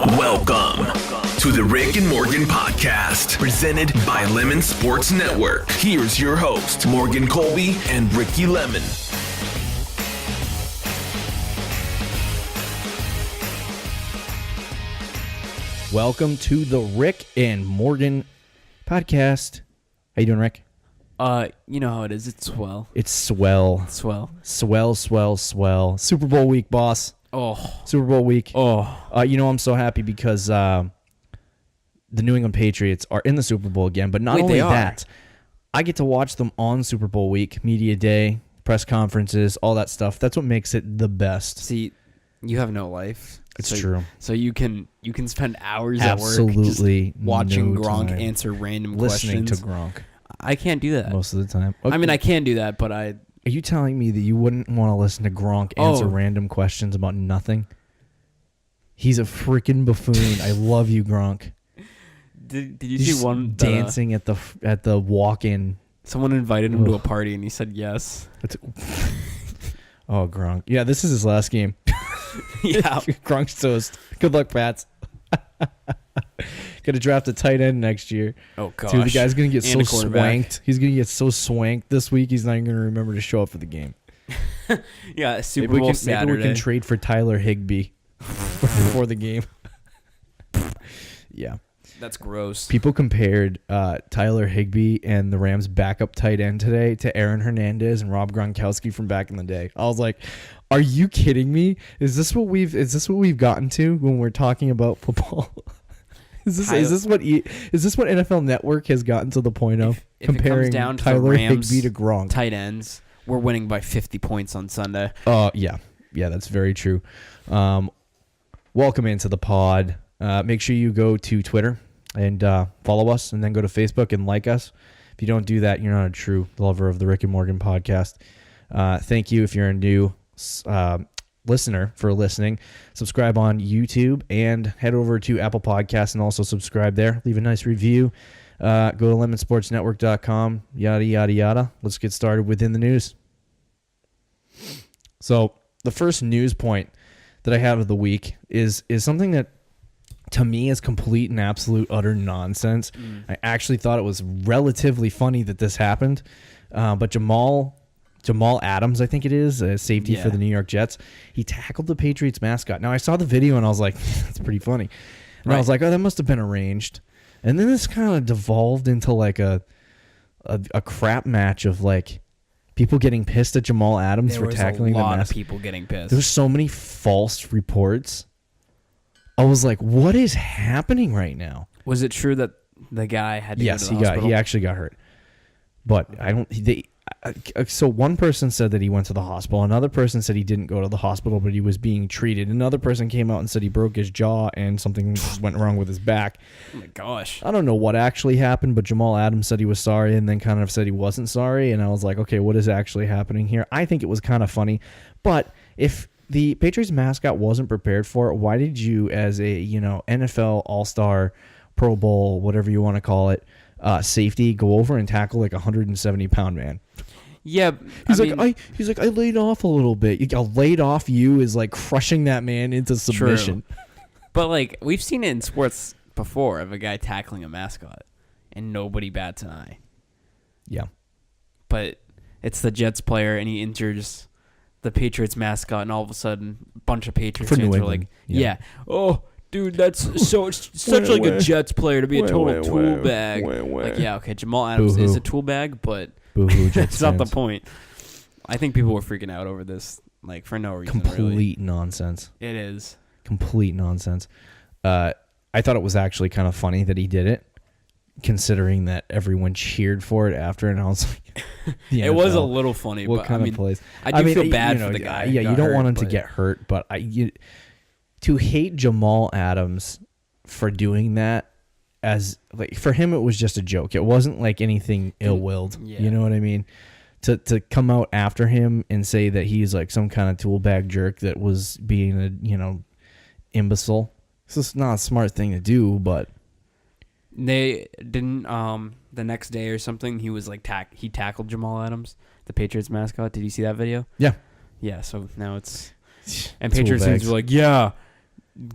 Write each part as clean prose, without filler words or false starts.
Welcome to the Rick and Morgan podcast, presented by Lemon Sports Network. Here's your host, Morgan Colby and Ricky Lemon. Welcome to the Rick and Morgan podcast. How you doing, Rick? You know how it is. It's swell. It's swell. Swell. Super Bowl week, boss. Oh. Super Bowl week. Oh. I'm so happy because the New England Patriots are in the Super Bowl again. But not only that, I get to watch them on Super Bowl week, media day, press conferences, all that stuff. That's what makes it the best. See, you have no life. It's true. So you can spend hours Absolutely at work just watching no Gronk time. answer random Listening questions. to Gronk. I can't do that. Most of the time. Okay. I mean, I can do that, but Are you telling me that you wouldn't want to listen to Gronk answer random questions about nothing? He's a freaking buffoon. I love you, Gronk. Did you see one dancing at the walk-in? Someone invited him to a party and he said yes. Oh, Gronk. Yeah, this is his last game. Yeah. Gronk's toast. Good luck, Pats. Gonna draft a tight end next year. Oh gosh. Dude, the guy's gonna get so swanked. He's gonna get so swanked this week. He's not even gonna remember to show up for the game. Yeah, Super Bowl Saturday. Maybe we can trade for Tyler Higbee before the game. Yeah. That's gross. People compared Tyler Higbee and the Rams' backup tight end today to Aaron Hernandez and Rob Gronkowski from back in the day. I was like, "Are you kidding me? Is this what we've gotten to when we're talking about football? Is this what NFL Network has gotten to the point of comparing it comes down to Tyler Rams Higbee to Gronk? Tight ends, we're winning by 50 points on Sunday. Yeah, that's very true. Welcome into the pod. Make sure you go to Twitter and follow us, and then go to Facebook and like us. If you don't do that, you're not a true lover of the Rick and Morgan podcast. Thank you if you're a new listener for listening. Subscribe on YouTube and head over to Apple Podcasts and also subscribe there. Leave a nice review. Go to lemonsportsnetwork.com, yada, yada, yada. Let's get started within the news. So the first news point that I have of the week is something that to me is complete and absolute utter nonsense. I actually thought it was relatively funny that this happened. But Jamaal Adams, I think it is, a safety for the New York Jets, he tackled the Patriots mascot. Now, I saw the video and I was like, that's pretty funny. And I was like, oh, that must have been arranged. And then this kind of devolved into like a crap match of like people getting pissed at Jamaal Adams for tackling the mascot. There was a lot of people getting pissed. There's so many false reports. I was like, what is happening right now? Was it true that the guy had to go to the hospital? He actually got hurt. But so one person said that he went to the hospital. Another person said he didn't go to the hospital, but he was being treated. Another person came out and said he broke his jaw and something went wrong with his back. Oh my gosh. I don't know what actually happened, but Jamaal Adams said he was sorry and then kind of said he wasn't sorry. And I was like, okay, what is actually happening here? I think it was kind of funny. But if the Patriots mascot wasn't prepared for it, why did you, as a NFL All-Star, Pro Bowl, whatever you want to call it, safety, go over and tackle like a 170-pound man? Yeah, I laid off a little bit. Laid off you is like crushing that man into submission. True. But like we've seen it in sports before of a guy tackling a mascot, and nobody bats an eye. Yeah, but it's the Jets player, and he injures the Patriots mascot, and all of a sudden, a bunch of Patriots fans are like, "Yeah, oh, dude, that's such like a Jets player to be a total tool bag." Like, yeah, okay, Jamaal Adams is a tool bag, but that's not the point. I think people were freaking out over this, like for no reason. Complete nonsense. It is complete nonsense. I thought it was actually kind of funny that he did it, considering that everyone cheered for it after, and I was like, it was a little funny. What kind of plays? I feel bad for the guy. Yeah, you don't want him to get hurt, but to hate Jamaal Adams for doing that, as like for him it was just a joke. It wasn't like anything ill-willed. Yeah. You know what I mean? To come out after him and say that he's like some kind of tool bag jerk that was being a imbecile. It's just not a smart thing to do, but they didn't the next day or something he was like he tackled Jamaal Adams, the Patriots mascot. Did you see that video? Yeah. Yeah, so now it's and Patriots fans were like, yeah,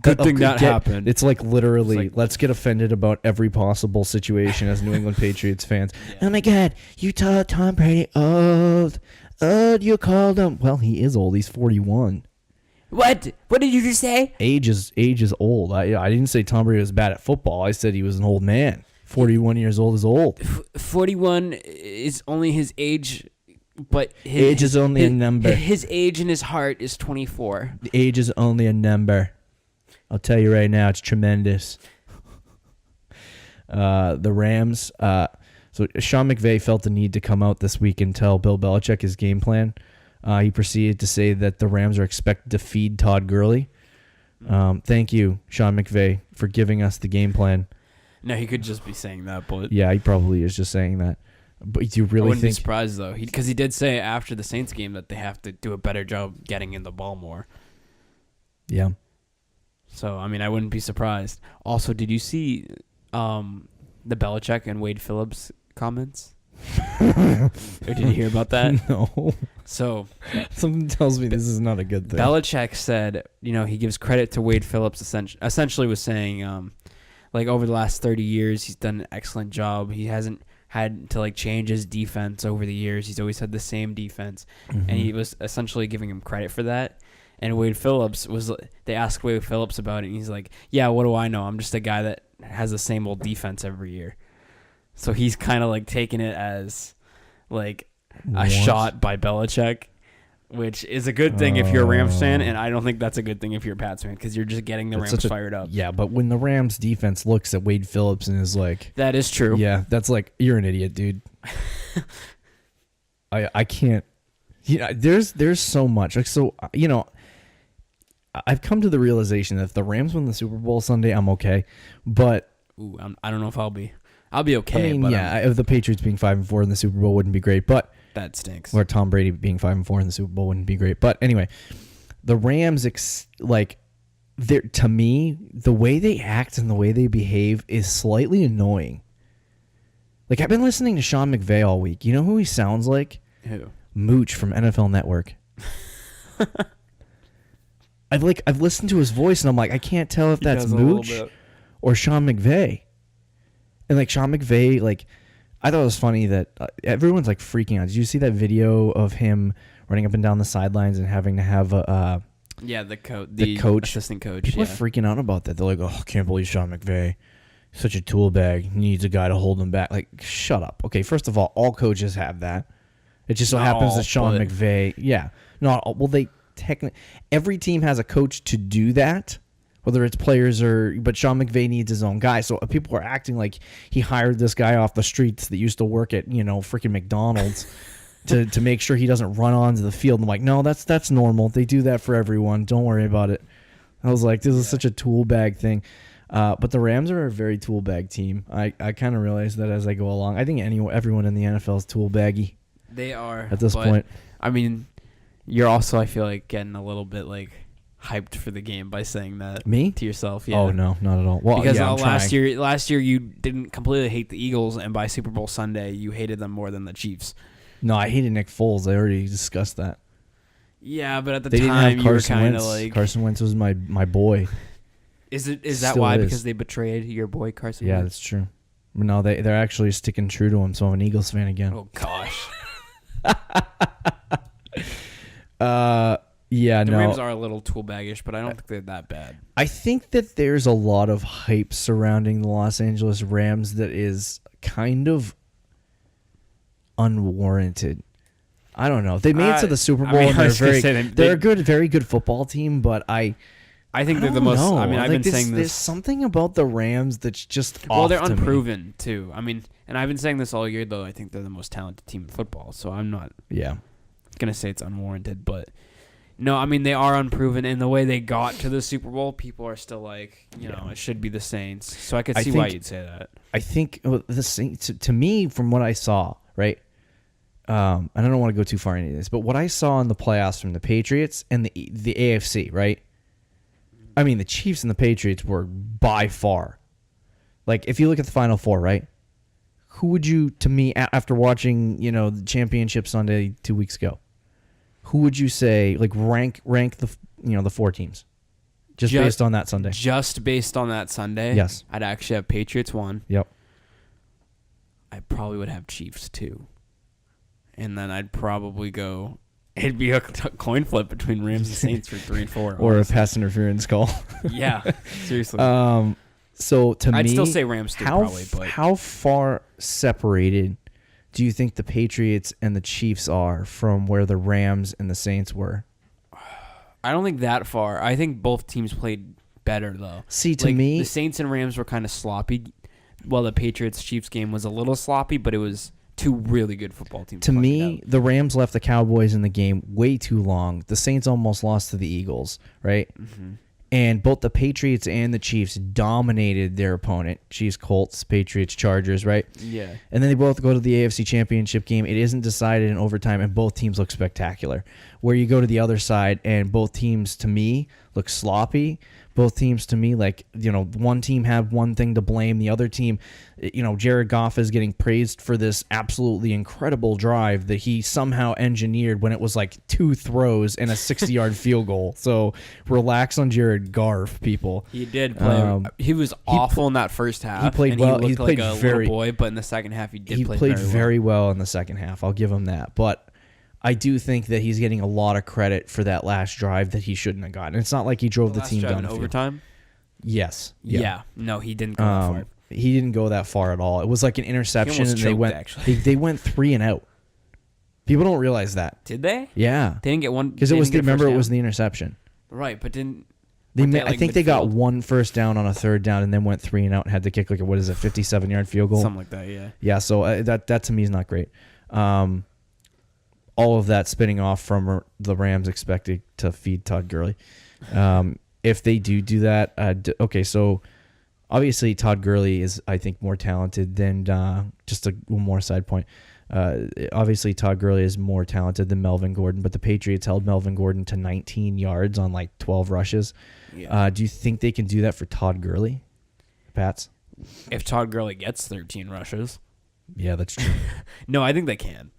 Good thing that happened. It's like literally, let's get offended about every possible situation as New England Patriots fans. Yeah. Oh my God, you told Tom Brady old. Oh, you called him. Well, he is old. He's 41. What? What did you just say? Age is old. I didn't say Tom Brady was bad at football. I said he was an old man. 41 years old is old. 41 is only his age, but age is only a number. His age in his heart is 24. The age is only a number. I'll tell you right now, it's tremendous. The Rams. So Sean McVay felt the need to come out this week and tell Bill Belichick his game plan. He proceeded to say that the Rams are expected to feed Todd Gurley. Thank you, Sean McVay, for giving us the game plan. No, he could just be saying that, but yeah, he probably is just saying that. But do you really I wouldn't think? Be surprised though, because he did say after the Saints game that they have to do a better job getting in the ball more. Yeah. So I mean, I wouldn't be surprised. Also, did you see the Belichick and Wade Phillips comments? Or did you hear about that? No. So something tells me this is not a good thing. Belichick said, he gives credit to Wade Phillips. Essentially, was saying, like over the last 30 years, he's done an excellent job. He hasn't had to change his defense over the years. He's always had the same defense, and he was essentially giving him credit for that. And Wade Phillips they asked Wade Phillips about it, and he's like, yeah, what do I know? I'm just a guy that has the same old defense every year. So he's kind of taking it as a shot by Belichick, which is a good thing if you're a Rams fan, and I don't think that's a good thing if you're a Pats fan, because you're just getting the Rams fired up. Yeah, but when the Rams defense looks at Wade Phillips and is like... That is true. Yeah, that's you're an idiot, dude. I can't... there's so much. I've come to the realization that if the Rams win the Super Bowl Sunday, I'm okay. But... Ooh, I don't know if I'll be okay. I mean, if the Patriots being 5-4 in the Super Bowl wouldn't be great, but... That stinks. Or Tom Brady being 5-4 in the Super Bowl wouldn't be great. But anyway, the Rams, to me, the way they act and the way they behave is slightly annoying. I've been listening to Sean McVay all week. You know who he sounds like? Who? Mooch from NFL Network. I've listened to his voice and I'm like, I can't tell if that's Mooch or Sean McVay. And Sean McVay, I thought it was funny that everyone's freaking out. Did you see that video of him running up and down the sidelines and having to have the coach, assistant coach? People are freaking out about that. They're like, "Oh, I can't believe Sean McVay, such a tool bag. He needs a guy to hold him back." Shut up. Okay, first of all coaches have that. It just so happens that Sean McVay, not all. Well, every team has a coach to do that. Whether it's players but Sean McVay needs his own guy. So people are acting like he hired this guy off the streets that used to work at, freaking McDonald's to make sure he doesn't run onto the field. I'm like, no, that's normal. They do that for everyone. Don't worry about it. I was like, this is such a tool bag thing. But the Rams are a very tool bag team. I kind of realized that as I go along. I think everyone in the NFL is tool baggy. They are. At this point. I mean, you're also, I feel getting a little bit hyped for the game by saying that to yourself. Yeah. Oh no, not at all. Well, because last year you didn't completely hate the Eagles, and by Super Bowl Sunday you hated them more than the Chiefs. No, I hated Nick Foles. I already discussed that. Yeah, but at the time didn't have you were kind of Carson Wentz was my boy. Is that why? Because they betrayed your boy Carson Wentz? Yeah, that's true. No, they're actually sticking true to him, so I'm an Eagles fan again. Oh gosh. Yeah, the Rams are a little tool baggish, but I don't think they're that bad. I think that there's a lot of hype surrounding the Los Angeles Rams that is kind of unwarranted. I don't know. They made it to the Super Bowl, and they're a very good football team, but I think they're the most. I mean, I've been saying this. There's something about the Rams that's just off. Well, they're unproven too. I mean, and I've been saying this all year, though. I think they're the most talented team in football, so I'm not gonna say it's unwarranted, but. No, I mean, they are unproven, and the way they got to the Super Bowl, people are still it should be the Saints. So I could see why you'd say that. I think the Saints, to me, from what I saw, right, and I don't want to go too far into this, but what I saw in the playoffs from the Patriots and the AFC, right, I mean, the Chiefs and the Patriots were by far, if you look at the Final Four, right, who would you, to me, after watching, the championship Sunday 2 weeks ago, who would you say rank the the four teams? Just based on that Sunday. Just based on that Sunday? Yes. I'd actually have Patriots 1. Yep. I probably would have Chiefs 2. And then I'd probably go... It'd be a coin flip between Rams and Saints for 3 and 4. Or honestly. A pass interference call. Yeah, seriously. So to I'd me... I'd still say Rams 2 probably. But how far separated do you think the Patriots and the Chiefs are from where the Rams and the Saints were? I don't think that far. I think both teams played better, though. See, to me... The Saints and Rams were kind of sloppy. Well, the Patriots-Chiefs game was a little sloppy, but it was two really good football teams. To me, the Rams left the Cowboys in the game way too long. The Saints almost lost to the Eagles, right? Mm-hmm. And both the Patriots and the Chiefs dominated their opponent. Chiefs, Colts, Patriots, Chargers, right? Yeah. And then they both go to the AFC Championship game. It isn't decided in overtime, and both teams look spectacular. Where you go to the other side, and both teams, to me, look sloppy. Both teams, to me, one team had one thing to blame. The other team, Jared Goff is getting praised for this absolutely incredible drive that he somehow engineered when it was like 2 throws and a 60-yard field goal. So relax on Jared Goff, people. He did play. He was awful in that first half. He played well. He looked like a little boy, but in the second half, he played very well in the second half. I'll give him that. But I do think that he's getting a lot of credit for that last drive that he shouldn't have gotten. It's not like he drove the team down in overtime. Yes. Yeah. No, he didn't go that far. He didn't go that far at all. It was like an interception, and they went 3 and out. People don't realize that. Did they? Yeah. They didn't get one because it was. Remember, it was the interception. Right, but didn't. I think they got 1 first down on a 3rd down, and then went 3 and out and had to kick 57-yard field goal, something like that. Yeah. Yeah. So that to me is not great. All of that spinning off from the Rams expected to feed Todd Gurley. If they do that, okay, so obviously Todd Gurley is, I think, more talented than, just one more side point. Obviously Todd Gurley is more talented than Melvin Gordon, but the Patriots held Melvin Gordon to 19 yards on like 12 rushes. Yeah. Do you think they can do that for Todd Gurley, Pats? If Todd Gurley gets 13 rushes. Yeah, that's true. No, I think they can.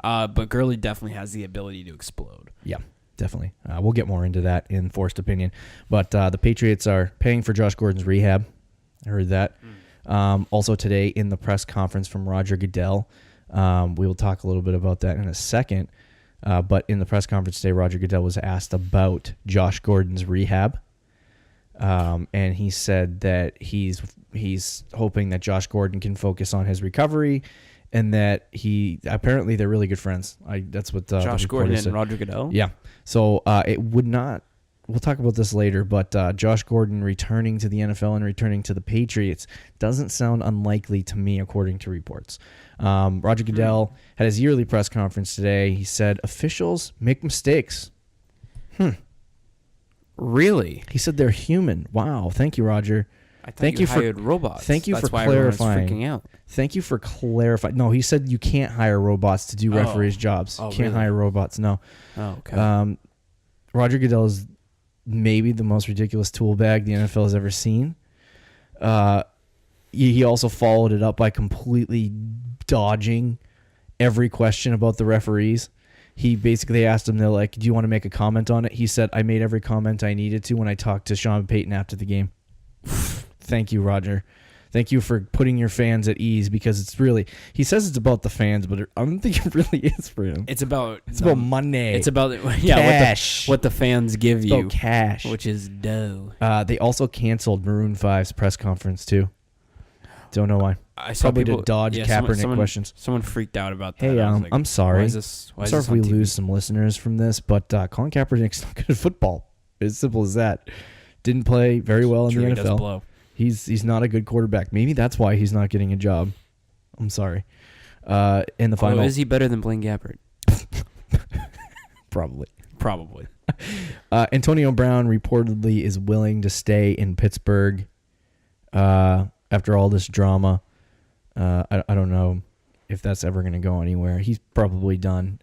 But Gurley definitely has the ability to explode. Yeah, definitely. We'll get more into that in Forced Opinion. But the Patriots are paying for Josh Gordon's rehab. I heard that. Also today in the press conference from Roger Goodell, we will talk a little bit about that in a second. But in the press conference today, Roger Goodell was asked about Josh Gordon's rehab. And he said that he's hoping that Josh Gordon can focus on his recovery, and that apparently they're really good friends. That's what Josh Gordon and Roger Goodell. Yeah. So it would not. We'll talk about this later, but Josh Gordon returning to the NFL and returning to the Patriots doesn't sound unlikely to me, according to reports. Roger Goodell had his yearly press conference today. He said officials make mistakes. Really? He said they're human. Wow. Thank you, Roger. Thank you hired robots. Thank you That's for why clarifying. Freaking out. Thank you for clarifying. No, he said you can't hire robots to do referees' jobs. You can't hire robots. No. Oh, okay. Roger Goodell is maybe the most ridiculous tool bag the NFL has ever seen. He also followed it up by completely dodging every question about the referees. He basically asked him, they're like, do you want to make a comment on it? He said, I made every comment I needed to when I talked to Sean Payton after the game. Thank you, Roger. Thank you for putting your fans at ease, because it's really, he says it's about the fans, but I don't think it really is for him. It's about money. It's about cash. What the fans give you. About cash. Which is dough. They also canceled Maroon 5's press conference too. Don't know why. I saw Probably people, to dodge Kaepernick questions. Someone freaked out about that. Hey, I'm sorry. I'm sorry if we lose some listeners from this, but Colin Kaepernick's not good at football. It's as simple as that. Didn't play very well in the NFL. Does blow. He's not a good quarterback. Maybe that's why he's not getting a job. I'm sorry. In the final, is he better than Blaine Gabbert? Probably. Antonio Brown reportedly is willing to stay in Pittsburgh after all this drama. I don't know if that's ever going to go anywhere. He's probably done.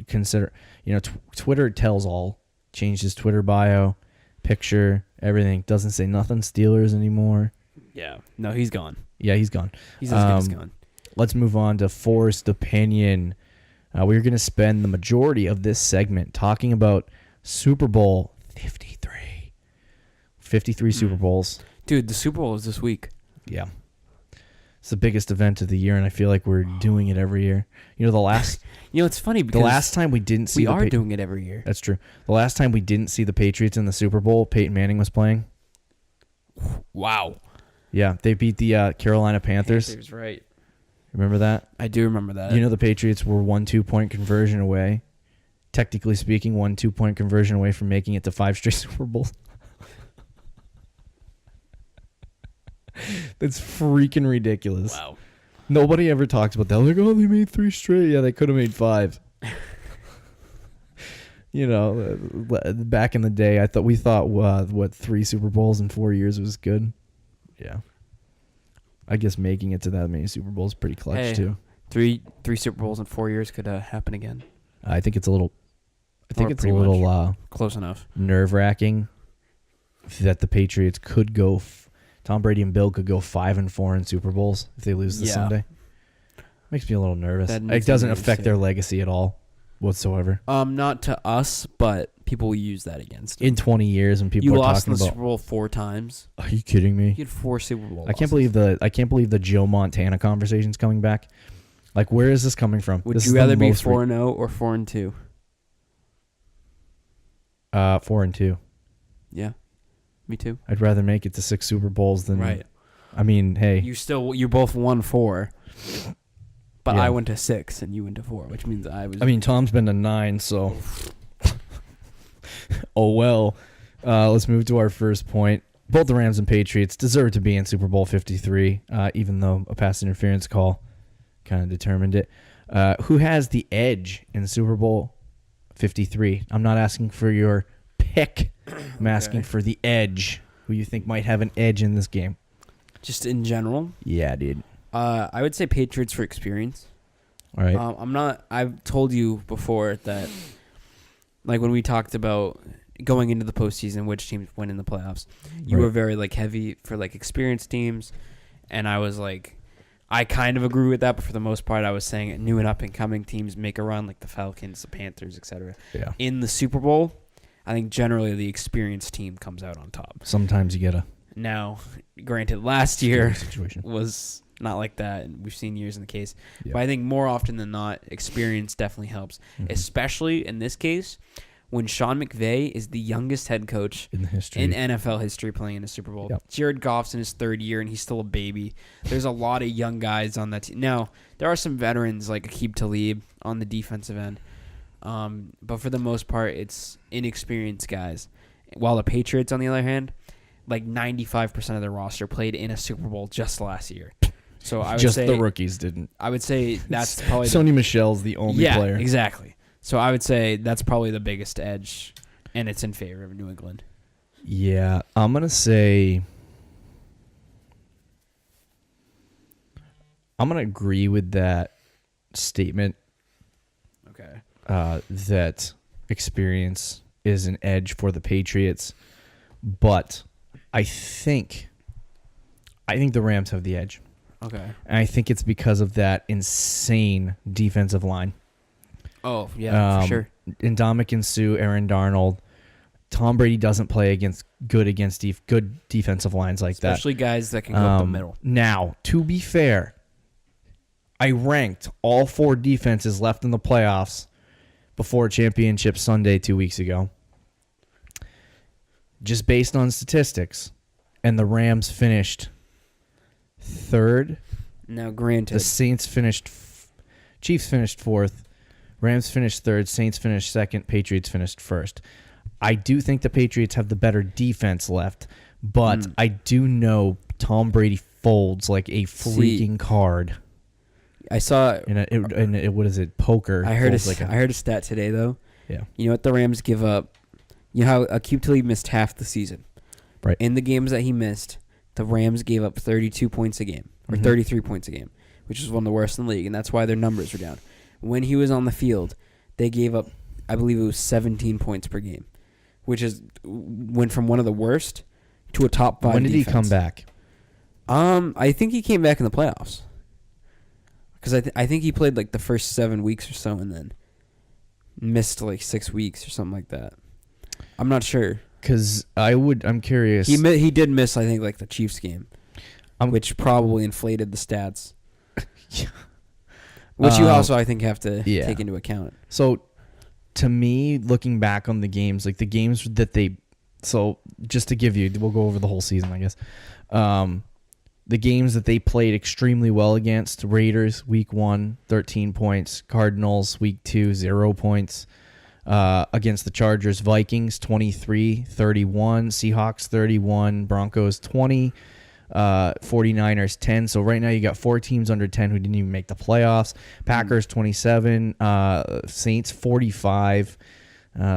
Consider, Twitter tells all. Changed his Twitter bio, picture, everything. Doesn't say nothing Steelers anymore. Yeah. No, he's gone. Yeah, he's gone. He's as good as gone. Let's move on to Forced Opinion. We're going to spend the majority of this segment talking about Super Bowl 53. 53 Super Bowls. Dude, the Super Bowl is this week. Yeah. It's the biggest event of the year, and I feel like we're doing it every year. You know, the last... it's funny because... The last time we didn't see... We are doing it every year. That's true. The last time we didn't see the Patriots in the Super Bowl, Peyton Manning was playing. Wow. Yeah, they beat the Carolina Panthers. Panthers, right. Remember that? I do remember that. You know the Patriots were 1 2-point conversion away. Technically speaking, 1 2-point conversion away from making it to 5 straight Super Bowls. That's freaking ridiculous. Wow. Nobody ever talks about that. Like, oh, they made 3 straight. Yeah, they could have made 5. You know, back in the day, we thought 3 Super Bowls in 4 years was good. Yeah. I guess making it to that many Super Bowls is pretty clutch too. 3 Super Bowls in 4 years could happen again. I think it's a little. Close enough. Nerve-wracking that the Patriots could go. Tom Brady and Bill could go 5-4 in Super Bowls if they lose this Sunday. Makes me a little nervous. It doesn't affect their legacy at all, whatsoever. Not to us, but people will use that against them. In 20 years, when people are talking about... You lost in the Super Bowl 4 times. Are you kidding me? You had 4 Super Bowl losses. I can't believe the Joe Montana conversation's coming back. Like, where is this coming from? Would you rather be 4-0 or 4-2? 4-2. Yeah, me too. I'd rather make it to 6 Super Bowls than... Right. I mean, hey... You both won 4. But I went to 6 and you went to 4, which means I was... I mean, Tom's been to 9, so... Oh, well. Let's move to our first point. Both the Rams and Patriots deserve to be in Super Bowl 53, even though a pass interference call kind of determined it. Who has the edge in Super Bowl 53? I'm not asking for your pick. I'm asking for the edge. Who you think might have an edge in this game? Just in general? Yeah, dude. I would say Patriots for experience. All right. I've told you before that, like when we talked about going into the postseason, which teams win in the playoffs, you were very like heavy for like experienced teams, and I was like, I kind of agree with that, but for the most part, I was saying new and up and coming teams make a run, like the Falcons, the Panthers, etc. Yeah. In the Super Bowl, I think generally the experienced team comes out on top. Sometimes you get a... Now, granted, last year was not like that, and we've seen years in the case. Yeah. But I think more often than not, experience definitely helps, especially in this case when Sean McVay is the youngest head coach in NFL history playing in a Super Bowl. Yep. Jared Goff's in his 3rd year, and he's still a baby. There's a lot of young guys on that team. Now, there are some veterans like Aqib Talib on the defensive end, but for the most part, it's inexperienced guys. While the Patriots, on the other hand, like 95% of their roster played in a Super Bowl just last year. So I would say the rookies didn't. I would say that's probably Sony Michel's the only player. Yeah, exactly. So I would say that's probably the biggest edge, and it's in favor of New England. Yeah, I'm gonna say I'm gonna agree with that statement. Okay. That experience is an edge for the Patriots, but I think the Rams have the edge. Okay. And I think it's because of that insane defensive line. Oh, yeah, for sure. Ndamukong Suh, Aaron Darnold. Tom Brady doesn't play against good defensive lines like that. Especially guys that can go up the middle. Now, to be fair, I ranked all 4 defenses left in the playoffs before Championship Sunday 2 weeks ago. Just based on statistics. And the Rams finished 3rd. Now, granted. The Saints finished... Chiefs finished 4th. Rams finished 3rd. Saints finished 2nd. Patriots finished 1st. I do think the Patriots have the better defense left, but I do know Tom Brady folds like a freaking card. I saw... what is it? Poker. I heard a stat today, though. Yeah. You know what the Rams give up? You know how Aqib Talib missed half the season? Right. In the games that he missed, the Rams gave up 32 points a game, or 33 points a game, which is one of the worst in the league, and that's why their numbers were down. When he was on the field, they gave up, I believe it was 17 points per game, which went from one of the worst to a top 5 When did defense. he come back? I think he came back in the playoffs. Because I think he played like the first 7 weeks or so and then missed like 6 weeks or something like that. I'm not sure. Because I'm curious. He did miss, I think, like the Chiefs game, which probably inflated the stats. Yeah. Which you also, I think, have to take into account. So, to me, looking back on the games, like the games that so just to give you, we'll go over the whole season, I guess. The games that they played extremely well against: Raiders, week 1, 13 points; Cardinals, week 2, 0 points. Against the Chargers, Vikings, 23-31; Seahawks, 31; Broncos, 20; 49ers, 10. So right now you got 4 teams under 10 who didn't even make the playoffs. Packers, 27; Saints, 45;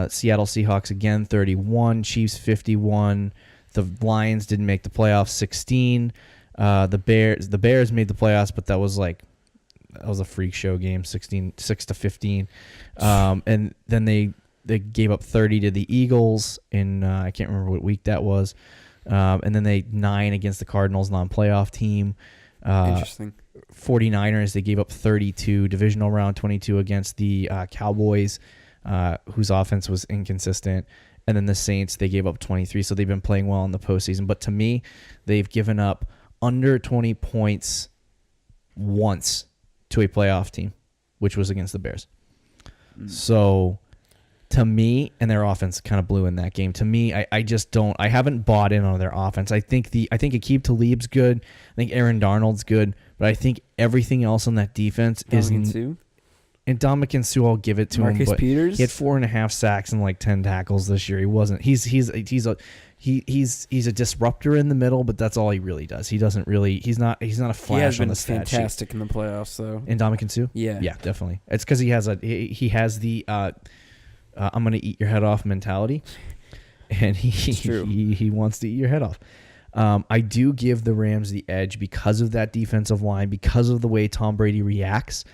Seattle Seahawks again, 31; Chiefs, 51; the Lions didn't make the playoffs, 16; the Bears made the playoffs, but that was a freak show game, 6-15. And then they gave up 30 to the Eagles in I can't remember what week that was. And then they 9 against the Cardinals, non-playoff team. Interesting. 49ers, they gave up 32, divisional round, 22 against the Cowboys, whose offense was inconsistent. And then the Saints, they gave up 23. So they've been playing well in the postseason. But to me, they've given up under 20 points once to a playoff team, which was against the Bears. So to me, and their offense kind of blew in that game. To me, I just don't. I haven't bought in on their offense. I think Aqib Talib's good. I think Aaron Darnold's good, but I think everything else on that defense is. And Dominican Sue, I'll give it to him. But Peters? He had 4.5 sacks and like 10 tackles this year. He wasn't. He's a disruptor in the middle, but that's all he really does. He doesn't really. He's not a flash on the stat sheet. He has been fantastic in the playoffs, though. And Dominican Sue? Yeah, definitely. It's because he has the I'm gonna eat your head off mentality, and he wants to eat your head off. I do give the Rams the edge because of that defensive line, because of the way Tom Brady reacts,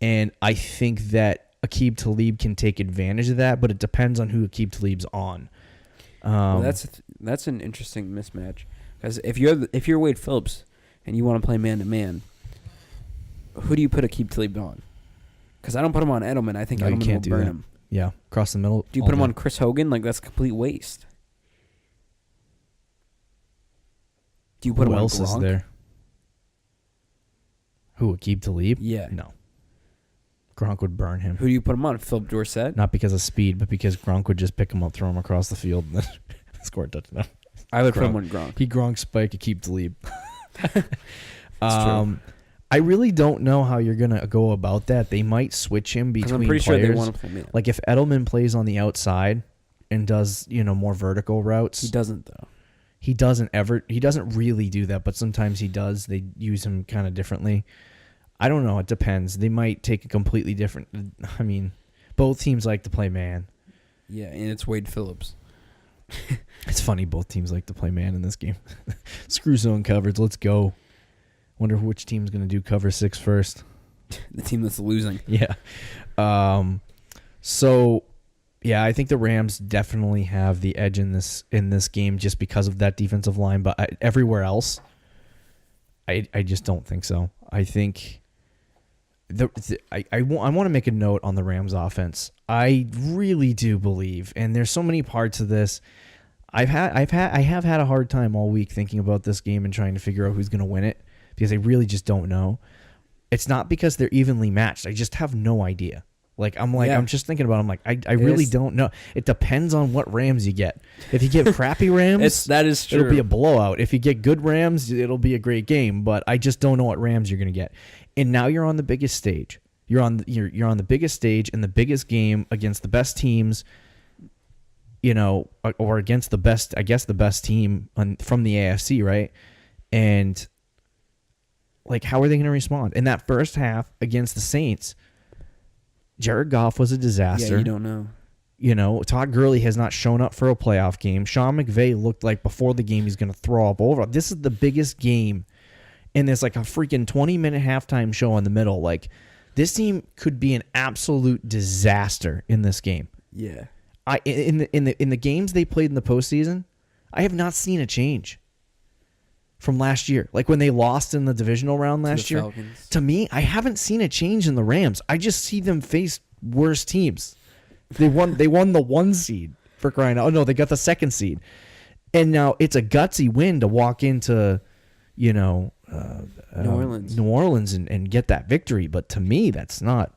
and I think that Aqib Talib can take advantage of that, but it depends on who Aqib Talib's on. Well, that's an interesting mismatch, because if you're Wade Phillips and you want to play man to man, who do you put Aqib Talib on? Because I don't put him on Edelman. I think Edelman will burn him. Yeah, across the middle. Do you put him on Chris Hogan? Like, that's a complete waste. Do you put him on Gronk? Who else is there? Who, Aqib Talib? Yeah. No. Gronk would burn him. Who do you put him on? Philip Dorsett? Not because of speed, but because Gronk would just pick him up, throw him across the field, and then score a touchdown. I would put him on Gronk. He Gronk spike Aqib Talib. That's true. I really don't know how you're going to go about that. They might switch him between I'm pretty players. Sure they want to play man. Like if Edelman plays on the outside and does, more vertical routes. He doesn't, though. He doesn't really do that, but sometimes he does. They use him kind of differently. I don't know. It depends. They might take a completely different. I mean, both teams like to play man. Yeah, and it's Wade Phillips. It's funny. Both teams like to play man in this game. Screw zone coverage. Let's go. Wonder which team's going to do cover 6 first. The team that's losing. Yeah. So, yeah, I think the Rams definitely have the edge in this game just because of that defensive line. But everywhere else, I just don't think so. I think I want to make a note on the Rams offense. I really do believe, and there's so many parts of this. I have had a hard time all week thinking about this game and trying to figure out who's going to win it, because I really just don't know. It's not because they're evenly matched. I just have no idea. I'm just thinking about it. I'm like, I really don't know. It depends on what Rams you get. If you get crappy Rams, that is true. It'll be a blowout. If you get good Rams, it'll be a great game. But I just don't know what Rams you're going to get. And now you're on the biggest stage. You're on the biggest stage in the biggest game against the best teams. Or against the best team from the AFC, right? And how are they going to respond? In that first half against the Saints, Jared Goff was a disaster. Yeah, you don't know. Todd Gurley has not shown up for a playoff game. Sean McVay looked like before the game he's going to throw up over. This is the biggest game, and there's a freaking 20-minute halftime show in the middle. This team could be an absolute disaster in this game. Yeah. In the games they played in the postseason, I have not seen a change from last year. When they lost in the divisional round last year, Falcons. To me, I haven't seen a change in the Rams. I just see them face worse teams. They won the 1 seed. for crying out. Oh, no, they got the 2nd seed. And now it's a gutsy win to walk into, New Orleans and get that victory. But to me, that's not.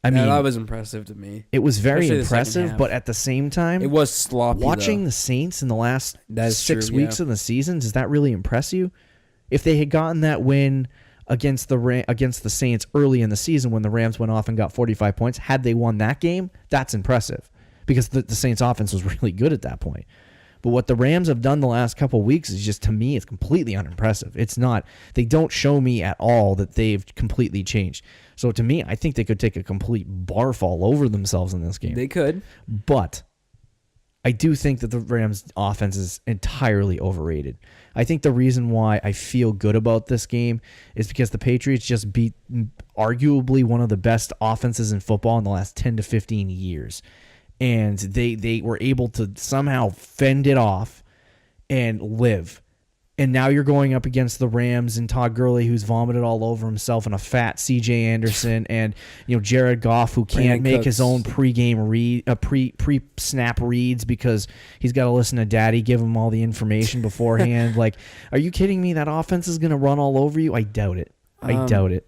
I mean, that was impressive to me. It was very impressive, but at the same time, it was sloppy. Watching the Saints in the last 6 weeks of the season, does that really impress you? If they had gotten that win against the Saints early in the season when the Rams went off and got 45 points, had they won that game, that's impressive because the Saints offense was really good at that point. But what the Rams have done the last couple of weeks is just, to me, it's completely unimpressive. It's not. They don't show me at all that they've completely changed. So to me, I think they could take a complete barf all over themselves in this game. They could. But I do think that the Rams offense is entirely overrated. I think the reason why I feel good about this game is because the Patriots just beat arguably one of the best offenses in football in the last 10 to 15 years. And they were able to somehow fend it off and live. And now you're going up against the Rams and Todd Gurley, who's vomited all over himself, and a fat C.J. Anderson, and Jared Goff, who can't make his own pre-snap reads because he's got to listen to Daddy give him all the information beforehand. Like, are you kidding me? That offense is going to run all over you? I doubt it. I doubt it.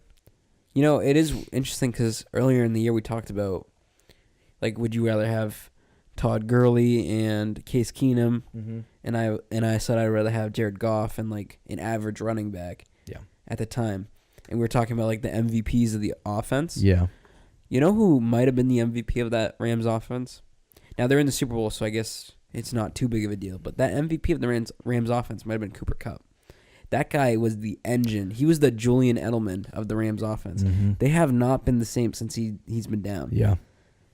It is interesting because earlier in the year we talked about, like, would you rather have Todd Gurley and Case Keenum? Mm-hmm. And I said I'd rather have Jared Goff and, like, an average running back at the time. And we were talking about, like, the MVPs of the offense. Yeah. You know who might have been the MVP of that Rams offense? Now, they're in the Super Bowl, so I guess it's not too big of a deal. But that MVP of the Rams offense might have been Cooper Kupp. That guy was the engine. He was the Julian Edelman of the Rams offense. Mm-hmm. They have not been the same since he's been down. Yeah.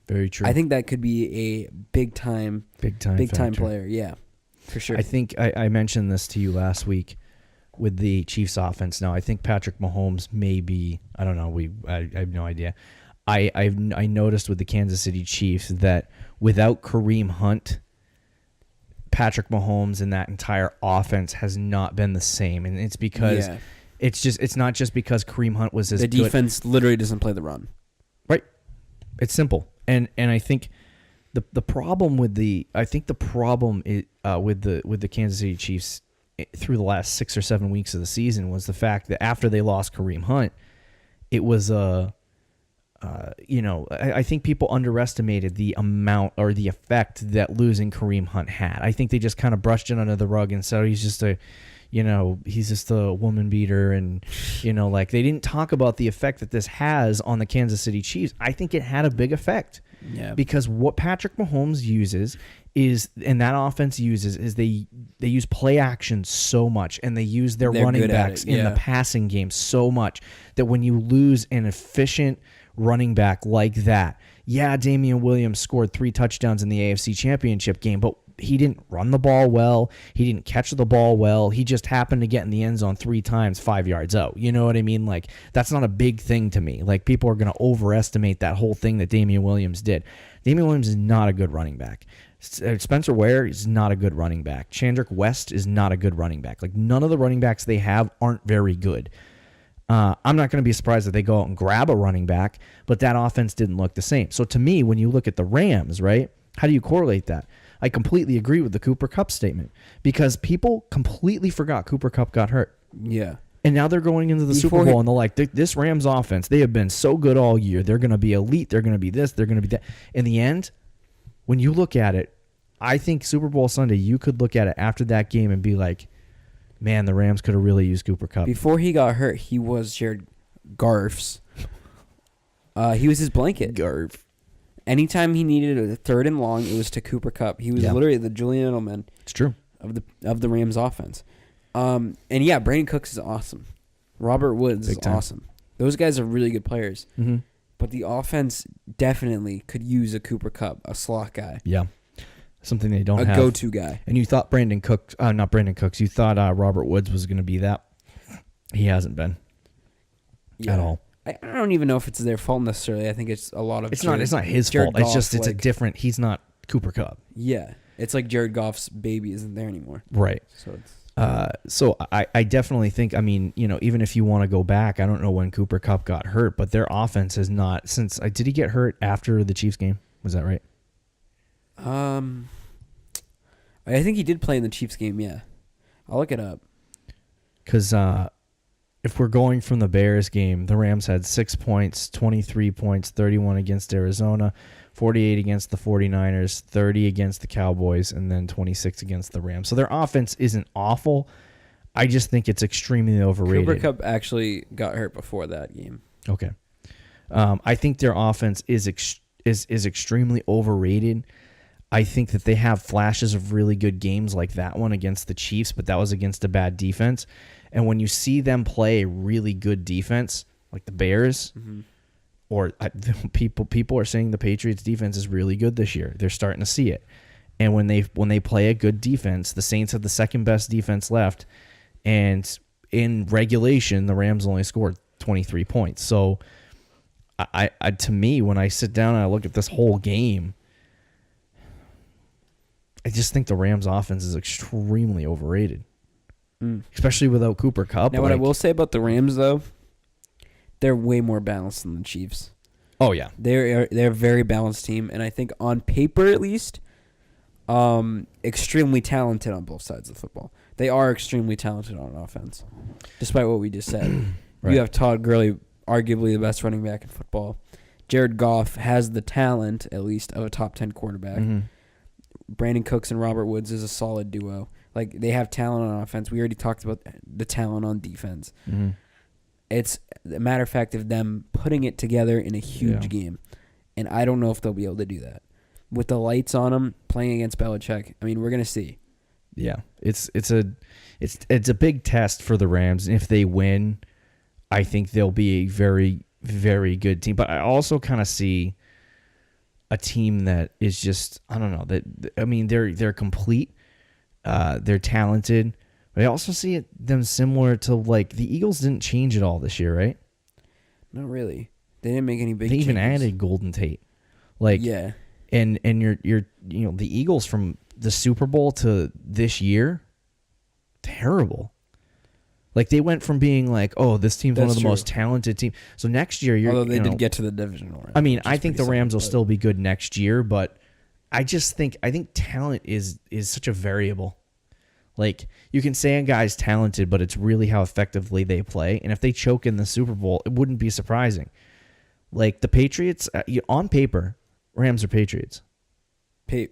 Very true. I think that could be a big time player. Yeah, for sure. I think I mentioned this to you last week with the Chiefs offense. Now I think Patrick Mahomes may be. I don't know. I have no idea. I noticed with the Kansas City Chiefs that without Kareem Hunt, Patrick Mahomes and that entire offense has not been the same, and it's because it's not just because Kareem Hunt was as the good. defense literally doesn't play the run. Right. It's simple. And I think the problem with the Kansas City Chiefs through the last 6 or 7 weeks of the season was the fact that after they lost Kareem Hunt, it was I think people underestimated the amount or the effect that losing Kareem Hunt had. I think they just kind of brushed it under the rug and said he's just a woman beater, and like they didn't talk about the effect that this has on the Kansas City Chiefs. I think it had a big effect. Yeah. Because what Patrick Mahomes uses and that offense uses is they use play action so much, and they use their running backs in the passing game so much that when you lose an efficient running back like that, Damian Williams scored 3 touchdowns in the AFC Championship game, but he didn't run the ball well. He didn't catch the ball well. He just happened to get in the end zone 3 times, 5 yards out. You know what I mean? Like, that's not a big thing to me. Like, people are going to overestimate that whole thing that Damian Williams did. Damian Williams is not a good running back. Spencer Ware is not a good running back. Chandrick West is not a good running back. Like, none of the running backs they have aren't very good. I'm not going to be surprised if they go out and grab a running back, but that offense didn't look the same. So to me, when you look at the Rams, right, how do you correlate that? I completely agree with the Cooper Kupp statement because people completely forgot Cooper Kupp got hurt. Yeah. And now they're going into the Super Bowl and they're like, this Rams offense, they have been so good all year. They're going to be elite. They're going to be this. They're going to be that. In the end, when you look at it, I think Super Bowl Sunday, you could look at it after that game and be like, man, the Rams could have really used Cooper Kupp. Before he got hurt, he was Jared Goff's. He was his blanket. Garf. Anytime he needed a 3rd and long, it was to Cooper Kupp. He was literally the Julian Edelman. It's true. Of the Rams offense. And yeah, Brandon Cooks is awesome. Robert Woods is awesome. Those guys are really good players. Mm-hmm. But the offense definitely could use a Cooper Kupp, a slot guy. Yeah. Something they don't have. A go-to guy. And you thought not Brandon Cooks, you thought Robert Woods was going to be that. He hasn't been at all. I don't even know if it's their fault necessarily. I think it's a lot of It's not his fault. Goff, it's just a different, he's not Cooper Kupp. Yeah. It's like Jared Goff's baby isn't there anymore. Right. So I definitely think, even if you want to go back, I don't know when Cooper Kupp got hurt, but their offense has not did he get hurt after the Chiefs game? Was that right? I think he did play in the Chiefs game, yeah. I'll look it up. Because if we're going from the Bears game, the Rams had 6 points, 23 points, 31 against Arizona, 48 against the 49ers, 30 against the Cowboys, and then 26 against the Rams. So their offense isn't awful. I just think it's extremely overrated. Cooper Kupp actually got hurt before that game. Okay. I think their offense is extremely overrated. I think that they have flashes of really good games like that one against the Chiefs, but that was against a bad defense. And when you see them play really good defense, like the Bears, or people are saying the Patriots defense is really good this year. They're starting to see it. And when they play a good defense, the Saints have the second best defense left, and in regulation, the Rams only scored 23 points. So, I to me, when I sit down and I look at this whole game, I just think the Rams offense is extremely overrated, especially without Cooper Kupp. Now, what I will say about the Rams, though, they're way more balanced than the Chiefs. Oh yeah, they're a very balanced team, and I think on paper at least, extremely talented on both sides of the football. They are extremely talented on offense, despite what we just said. Right. You have Todd Gurley, arguably the best running back in football. Jared Goff has the talent, at least, of a top 10 quarterback. Brandon Cooks and Robert Woods is a solid duo. Like, they have talent on offense. We already talked about the talent on defense. It's a matter of fact of them putting it together in a huge game. And I don't know if they'll be able to do that. With the lights on them, playing against Belichick, I mean, we're going to see. Yeah, it's a big test for the Rams. And if they win, I think they'll be a very, very good team. But I also kind of see a team that is just, I don't know, they're complete, they're talented. But I also see them similar to, like, the Eagles didn't change at all this year, right? Not really. They didn't make any big changes. They even changes. added Golden Tate. Like, yeah. And you're the Eagles from the Super Bowl to this year, terrible. Like, they went from being like, oh, this team's one of the most talented teams. So next year, although they did get to the divisional round. I mean, I think the Rams will still be good next year, but I think talent is such a variable. Like, you can say a guy's talented, but it's really how effectively they play. And if they choke in the Super Bowl, it wouldn't be surprising. Like, the Patriots, on paper, Rams or Patriots?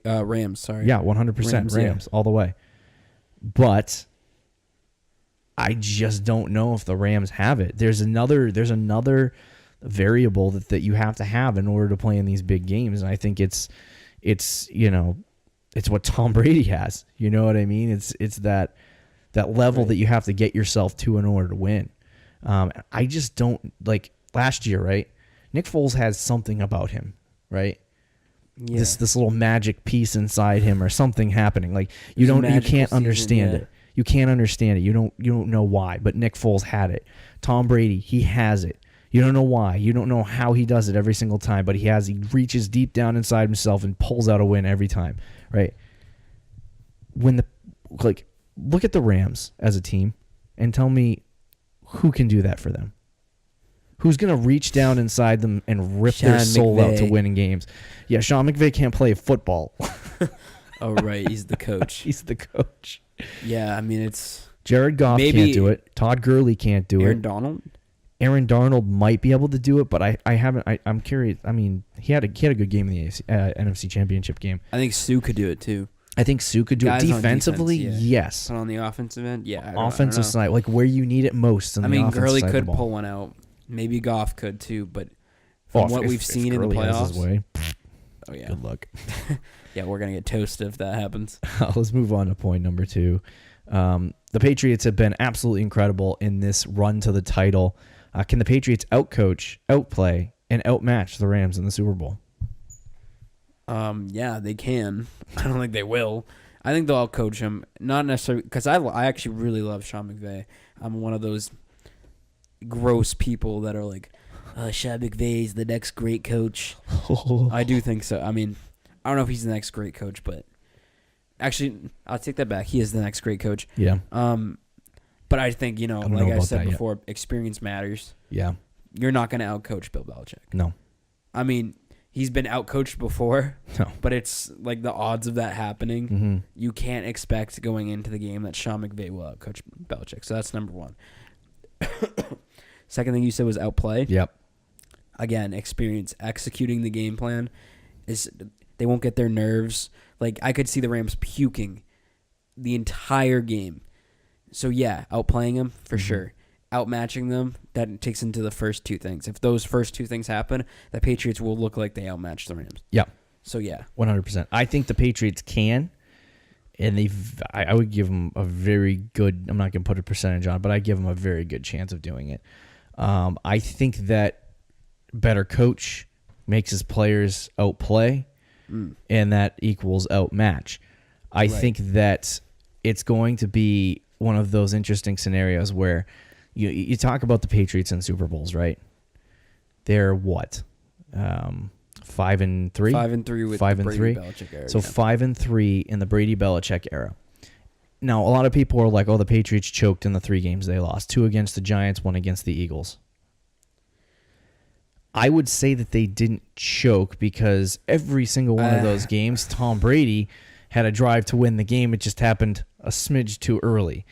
Rams, sorry. Yeah, 100% Rams all the way. But I just don't know if the Rams have it. There's another variable that you have to have in order to play in these big games, and I think it's what Tom Brady has. You know what I mean? It's that level that you have to get yourself to in order to win. I just don't, like, last year, right? Nick Foles has something about him, right? Yeah. This little magic piece inside him or something happening. Like, you can't understand it. You can't understand it. You don't know why, but Nick Foles had it. Tom Brady, he has it. You don't know why. You don't know how he does it every single time, but he reaches deep down inside himself and pulls out a win every time, right? Look at the Rams as a team and tell me who can do that for them. Who's going to reach down inside them and rip their soul out to winning games? Yeah, Sean McVay can't play football. Oh, right. He's the coach. He's the coach. Yeah, I mean, it's... Jared Goff can't do it. Todd Gurley can't do Aaron it. Donald? Aaron Darnold might be able to do it, but I'm curious. I mean, he had a good game in the NFC Championship game. I think Sue could do it, too. I think Sue could do it defensively. Yes. But on the offensive end, yeah. Offensive side, like where you need it most. Gurley could pull one out. Maybe Goff could too, but from what we've seen in the playoffs, oh yeah, good luck. Yeah, we're gonna get toasted if that happens. Let's move on to point number 2. The Patriots have been absolutely incredible in this run to the title. Can the Patriots outcoach, outplay, and outmatch the Rams in the Super Bowl? Yeah, they can. I don't think they will. I think they'll outcoach him, not necessarily because I actually really love Sean McVay. I'm one of those gross people that are like, Sean McVay's the next great coach. I do think so. I mean, I don't know if he's the next great coach, but actually, I'll take that back. He is the next great coach. Yeah. But I think, like I said before, experience matters. Yeah. You're not going to outcoach Bill Belichick. No. I mean, he's been outcoached before. No. But it's like the odds of that happening. Mm-hmm. You can't expect going into the game that Sean McVay will outcoach Belichick. So that's number one. Second thing you said was outplay. Yep. Again, experience executing the game plan. They won't get their nerves. Like, I could see the Rams puking the entire game. So, yeah, outplaying them for sure. Outmatching them, that takes into the first two things. If those first two things happen, the Patriots will look like they outmatched the Rams. Yeah. So, yeah. 100%. I think the Patriots can, and I would give them a very good, I'm not going to put a percentage on it, but I give them a very good chance of doing it. I think that better coach makes his players outplay, and that equals outmatch. I think that it's going to be one of those interesting scenarios where you talk about the Patriots in Super Bowls, right? They're what? 5-3? 5-3 with the Brady Belichick era. So 5-3 in the Brady Belichick era. Now, a lot of people are like, oh, the Patriots choked in the 3 games they lost. 2 against the Giants, 1 against the Eagles. I would say that they didn't choke because every single one of those games, Tom Brady had a drive to win the game. It just happened a smidge too early.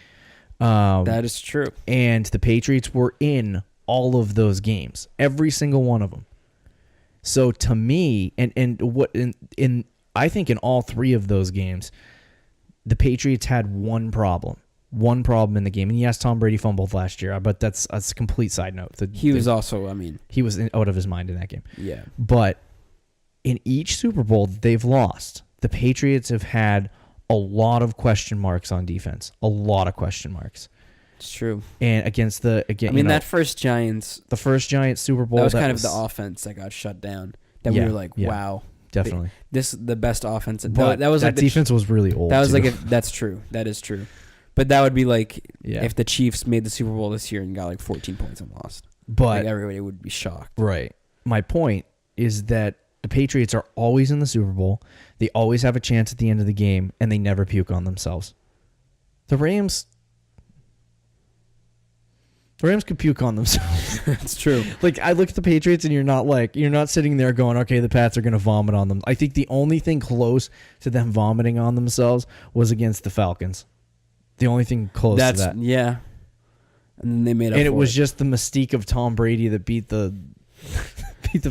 That is true. And the Patriots were in all of those games, every single one of them. So to me, I think in all 3 of those games, the Patriots had one problem in the game. And yes, Tom Brady fumbled last year, but that's a complete side note. He was out of his mind in that game. Yeah. But in each Super Bowl that they've lost, the Patriots have had a lot of question marks on defense. A lot of question marks. It's true. And that first Giants Super Bowl, that was kind of the offense that got shut down. We were like, wow. Definitely. The best offense. But that defense was really old. That was that's true. That is true. But that would be like if the Chiefs made the Super Bowl this year and got like 14 points and lost. But everybody would be shocked. Right. My point is that the Patriots are always in the Super Bowl. They always have a chance at the end of the game, and they never puke on themselves. The Rams could puke on themselves. It's true. Like, I look at the Patriots, and you're not sitting there going, okay, the Pats are going to vomit on them. I think the only thing close to them vomiting on themselves was against the Falcons. The only thing close to that. Yeah. And then they made up. And it was just the mystique of Tom Brady that beat the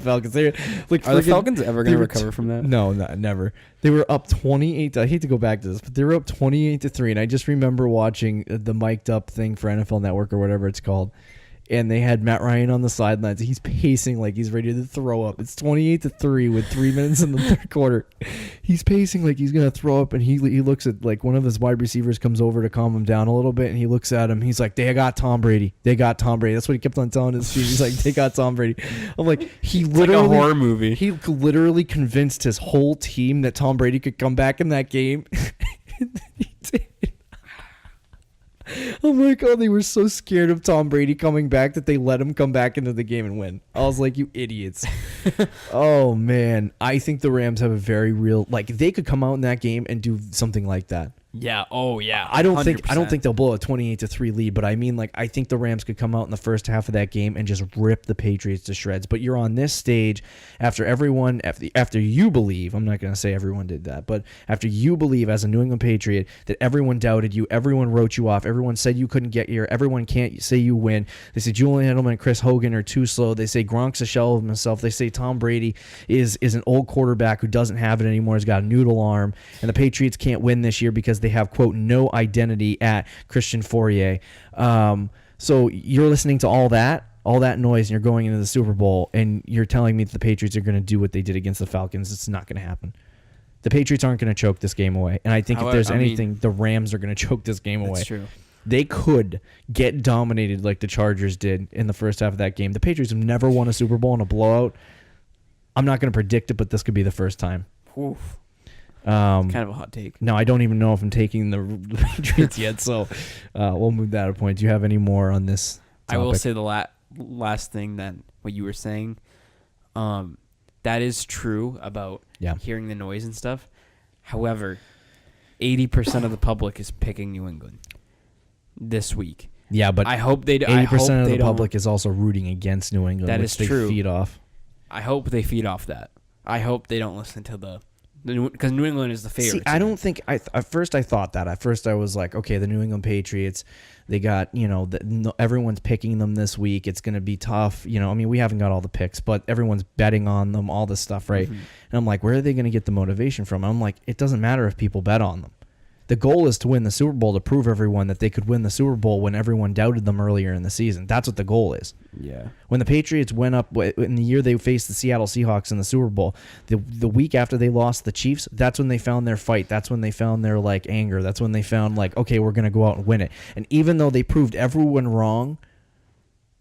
Falcons. Are the Falcons ever going to recover from that? No, never. They were up 28. I hate to go back to this, but they were up 28-3. And I just remember watching the mic'd up thing for NFL Network or whatever it's called. And they had Matt Ryan on the sidelines. He's pacing like he's ready to throw up. It's 28-3 with 3 minutes in the third quarter. He's pacing like he's gonna throw up, and he looks at, like, one of his wide receivers comes over to calm him down a little bit, and he looks at him. He's like, "They got Tom Brady. They got Tom Brady." That's what he kept on telling his team. He's like, "They got Tom Brady." I'm like, it's like a horror movie. He literally convinced his whole team that Tom Brady could come back in that game. And then he did. I'm like, oh, they were so scared of Tom Brady coming back that they let him come back into the game and win. I was like, you idiots. Oh, man. I think the Rams have a very real, like, they could come out in that game and do something like that. Yeah. Oh, yeah. I don't think they'll blow a 28-3 lead, but I mean, like, I think the Rams could come out in the first half of that game and just rip the Patriots to shreds. But you're on this stage after you believe, I'm not going to say everyone did that, but after you believe as a New England Patriot that everyone doubted you, everyone wrote you off, everyone said you couldn't get here, everyone can't say you win. They say Julian Edelman and Chris Hogan are too slow. They say Gronk's a shell of himself. They say Tom Brady is an old quarterback who doesn't have it anymore. He's got a noodle arm, and the Patriots can't win this year because they have, quote, no identity at Christian Fourier. So you're listening to all that noise, and you're going into the Super Bowl, and you're telling me that the Patriots are going to do what they did against the Falcons. It's not going to happen. The Patriots aren't going to choke this game away. And I think if there's anything, the Rams are going to choke this game away. That's true. They could get dominated like the Chargers did in the first half of that game. The Patriots have never won a Super Bowl in a blowout. I'm not going to predict it, but this could be the first time. Oof. Kind of a hot take. No, I don't even know if I'm taking the Patriots yet, so we'll move that a point. Do you have any more on this topic? I will say the last thing that what you were saying, that is true about hearing the noise and stuff. However, 80% of the public is picking New England this week. Yeah, but I hope they 80% of the public is also rooting against New England, that which is true. They feed off. I hope they feed off that. I hope they don't listen to because New England is the favorite. See, I don't think at first I thought that. At first I was like, okay, the New England Patriots, they got, everyone's picking them this week. It's going to be tough. I mean, we haven't got all the picks, but everyone's betting on them, all this stuff, right? Mm-hmm. And I'm like, where are they going to get the motivation from? I'm like, it doesn't matter if people bet on them. The goal is to win the Super Bowl, to prove everyone that they could win the Super Bowl when everyone doubted them earlier in the season. That's what the goal is. Yeah. When the Patriots went up in the year they faced the Seattle Seahawks in the Super Bowl, the week after they lost the Chiefs, that's when they found their fight. That's when they found their anger. That's when they found okay, we're going to go out and win it. And even though they proved everyone wrong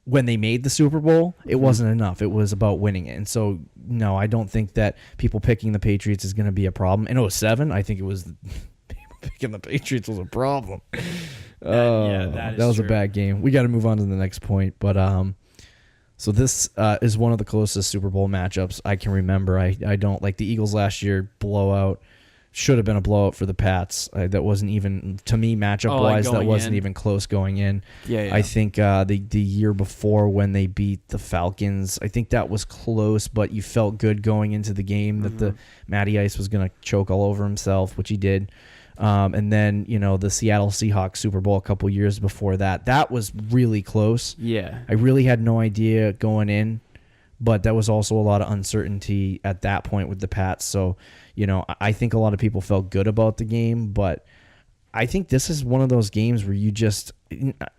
when they made the Super Bowl, it wasn't enough. It was about winning it. And so, no, I don't think that people picking the Patriots is going to be a problem. In 2007, I think it was... picking the Patriots was a problem. That was true. A bad game. We got to move on to the next point. But so this is one of the closest Super Bowl matchups I can remember. I don't like the Eagles last year blowout. Should have been a blowout for the Pats. That wasn't even, to me, matchup-wise, that wasn't even close going in. Yeah. I think the year before when they beat the Falcons, I think that was close, but you felt good going into the game that the Matty Ice was going to choke all over himself, which he did. And then, the Seattle Seahawks Super Bowl a couple years before that was really close. Yeah. I really had no idea going in, but that was also a lot of uncertainty at that point with the Pats. So, I think a lot of people felt good about the game, but I think this is one of those games where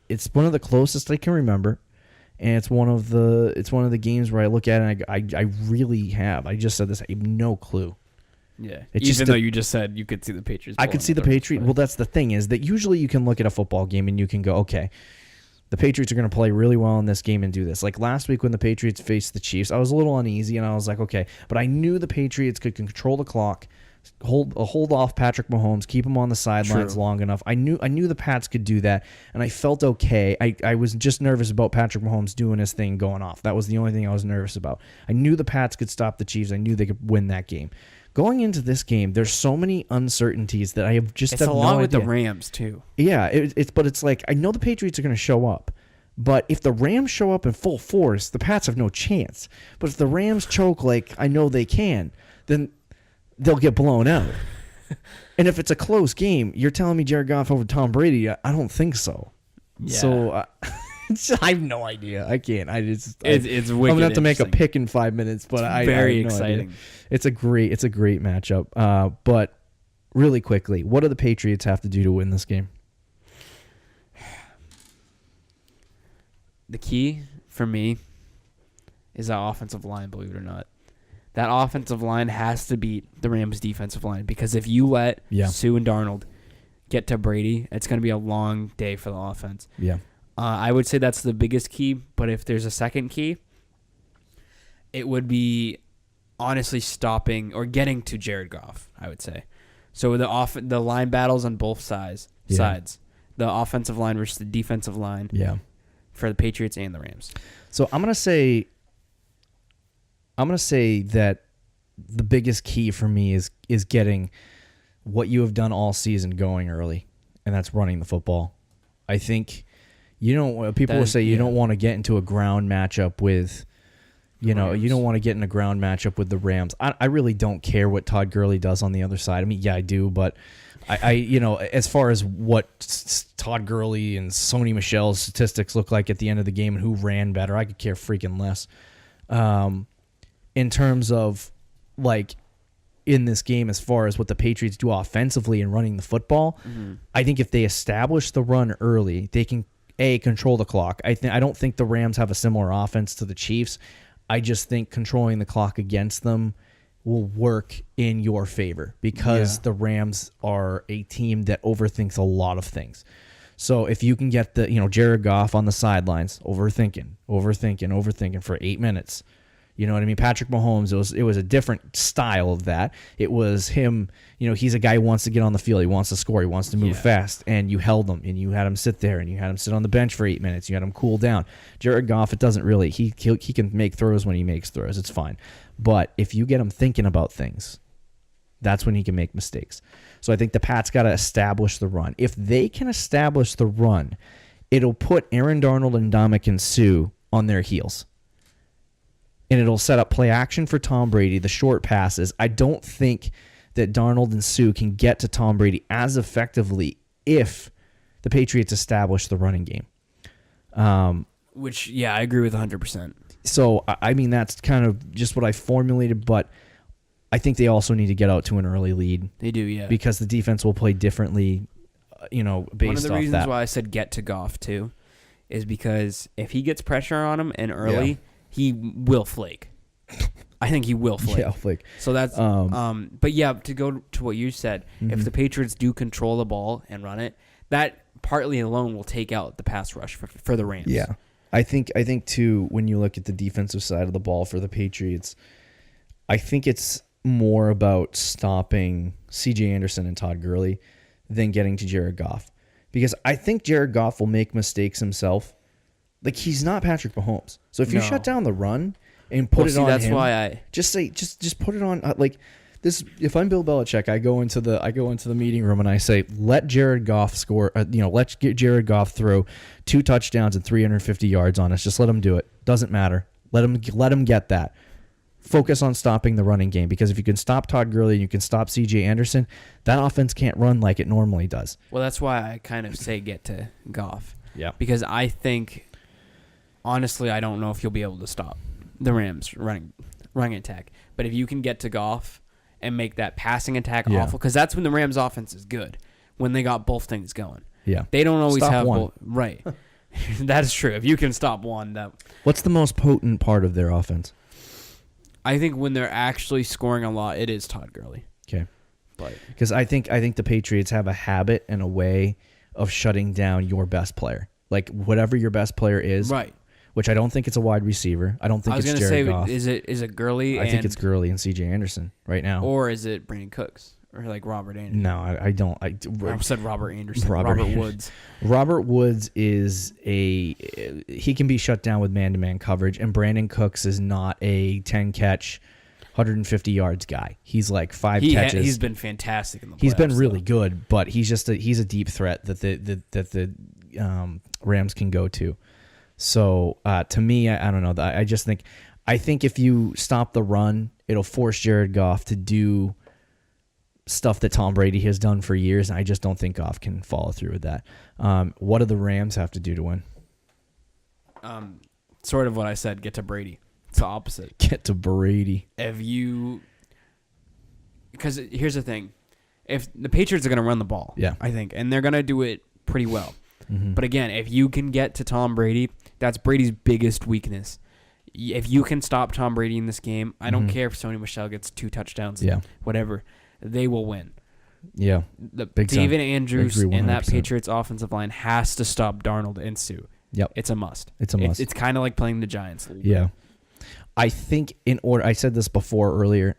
it's one of the closest I can remember. And it's one of the games where I look at it and I just said this, I have no clue. Yeah, even though you just said you could see the Patriots. I could see the Patriots. Well, that's the thing is that usually you can look at a football game and you can go, okay, the Patriots are going to play really well in this game and do this. Like last week when the Patriots faced the Chiefs, I was a little uneasy and I was like, okay, but I knew the Patriots could control the clock, hold off Patrick Mahomes, keep him on the sidelines long enough. I knew the Pats could do that, and I felt okay. I was just nervous about Patrick Mahomes doing his thing going off. That was the only thing I was nervous about. I knew the Pats could stop the Chiefs. I knew they could win that game. Going into this game, there's so many uncertainties that I have just have no idea. It's along with the Rams, too. Yeah, it's like, I know the Patriots are going to show up, but if the Rams show up in full force, the Pats have no chance. But if the Rams choke like I know they can, then they'll get blown out. And if it's a close game, you're telling me Jared Goff over Tom Brady? I don't think so. Yeah. So I have no idea. I can't. It's wicked. I'm gonna have to make a pick in 5 minutes, but I very have no exciting. Idea. It's a great matchup. But really quickly, what do the Patriots have to do to win this game? The key for me is that offensive line. Believe it or not, that offensive line has to beat the Rams' defensive line, because if you let Sue and Darnold get to Brady, it's going to be a long day for the offense. Yeah. I would say that's the biggest key, but if there's a second key, it would be honestly stopping or getting to Jared Goff, I would say. So the line battles on both sides, the offensive line versus the defensive line for the Patriots and the Rams. So I'm going to say that the biggest key for me is getting what you have done all season going early, and that's running the football. I think people will say you don't want to get into a ground matchup with, you don't want to get in a ground matchup with the Rams. I really don't care what Todd Gurley does on the other side. I mean, yeah, I do, but I as far as what Todd Gurley and Sony Michel's statistics look like at the end of the game and who ran better, I could care freaking less. In terms of in this game, as far as what the Patriots do offensively and running the football, I think if they establish the run early, they can control the clock. I don't think the Rams have a similar offense to the Chiefs. I just think controlling the clock against them will work in your favor, because the Rams are a team that overthinks a lot of things. So if you can get Jared Goff on the sidelines overthinking for 8 minutes, you know what I mean? Patrick Mahomes, it was a different style of that. It was him, he's a guy who wants to get on the field. He wants to score. He wants to move fast. And you held him, and you had him sit there, and you had him sit on the bench for 8 minutes. You had him cool down. Jared Goff, it doesn't really. He can make throws when he makes throws. It's fine. But if you get him thinking about things, that's when he can make mistakes. So I think the Pats got to establish the run. If they can establish the run, it'll put Aaron Darnold and Ndamukong Suh on their heels. and it'll set up play action for Tom Brady, the short passes. I don't think that Darnold and Sue can get to Tom Brady as effectively if the Patriots establish the running game. Which, yeah, I agree with 100%. So, I mean, that's kind of just what I formulated, but I think they also need to get out to an early lead. They do, yeah. Because the defense will play differently, based off that. One of the reasons why I said get to Goff, too, is because if he gets pressure on him and early, he will flake. I think he will flake. Yeah, flake. So that's, but yeah, to go to what you said, if the Patriots do control the ball and run it, that partly alone will take out the pass rush for the Rams. Yeah. I think too, when you look at the defensive side of the ball for the Patriots, I think it's more about stopping C.J. Anderson and Todd Gurley than getting to Jared Goff. Because I think Jared Goff will make mistakes himself. Like, he's not Patrick Mahomes. So if you shut down the run and put it on that's him, why I just put it on like this. If I'm Bill Belichick, I go into the meeting room and I say, let Jared Goff score. Let's get Jared Goff throw 2 touchdowns and 350 yards on us. Just let him do it. Doesn't matter. Let him get that. Focus on stopping the running game, because if you can stop Todd Gurley and you can stop C.J. Anderson, that offense can't run like it normally does. Well, that's why I kind of say get to Goff. Yeah. Because I think, honestly, I don't know if you'll be able to stop the Rams running attack. But if you can get to Goff and make that passing attack awful, because that's when the Rams offense is good, when they got both things going. Yeah. They don't always stop have one. both. Right. That is true. If you can stop one, that. What's the most potent part of their offense? I think when they're actually scoring a lot, it is Todd Gurley. Okay. But because I think the Patriots have a habit and a way of shutting down your best player. Like, whatever your best player is. Right. Which I don't think it's a wide receiver. I don't think it's Jared Goff. Is it Gurley? I think it's Gurley and C.J. Anderson right now. Or is it Brandon Cooks? Or like Robert Anderson? No, I don't. I said Robert Anderson. Robert Woods. Robert Woods he can be shut down with man-to-man coverage, and Brandon Cooks is not a 10-catch, 150 yards guy. He's like 5 catches. He's been fantastic in the playoffs. He's been really good, but he's a deep threat that the Rams can go to. So to me, I don't know. I think if you stop the run, it'll force Jared Goff to do stuff that Tom Brady has done for years, and I just don't think Goff can follow through with that. What do the Rams have to do to win? Sort of what I said, get to Brady. It's the opposite. Get to Brady. Because here's the thing. If the Patriots are going to run the ball, I think, and they're going to do it pretty well. Mm-hmm. But again, if you can get to Tom Brady, that's Brady's biggest weakness. If you can stop Tom Brady in this game, I don't care if Sony Michel gets 2 touchdowns, whatever. They will win. Yeah. David Andrews and that Patriots offensive line has to stop Darnold and Sue. Yep. It's a must. It's kind of like playing the Giants. Yeah. I think in order, I said this earlier.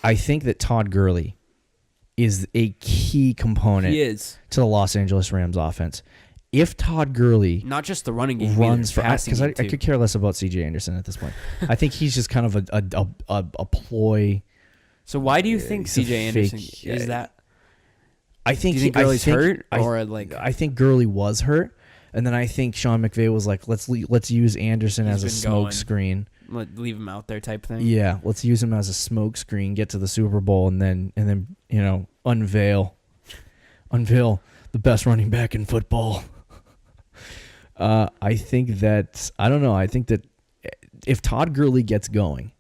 I think that Todd Gurley is a key component to the Los Angeles Rams offense. If Todd Gurley, not just the running game, runs for, because I could care less about C.J. Anderson at this point. I think he's just kind of a ploy. So why do you think C.J. Anderson is that? I think Gurley's hurt, I think Gurley was hurt, and then I think Sean McVay was like, let's use Anderson as a smoke screen. Leave him out there type thing. Yeah, let's use him as a smoke screen, get to the Super Bowl, and then unveil the best running back in football. I think that if Todd Gurley gets going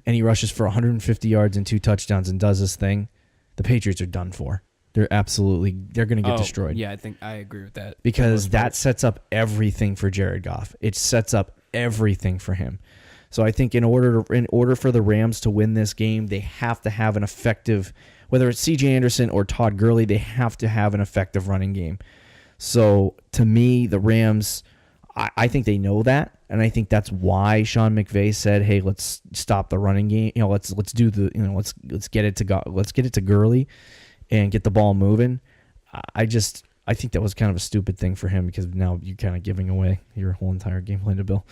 and he rushes for 150 yards and 2 touchdowns and does his thing, the Patriots are done for. They're going to get destroyed. Yeah, I think I agree with that. Because that sets up everything for Jared Goff. It sets up everything for him. So I think in order for the Rams to win this game, they have to have an effective, whether it's C.J. Anderson or Todd Gurley, they have to have an effective running game. So to me, the Rams, I think they know that, and I think that's why Sean McVay said, "Hey, let's stop the running game. Let's get it to Gurley, and get the ball moving." I think that was kind of a stupid thing for him, because now you're kind of giving away your whole entire game plan to Bill.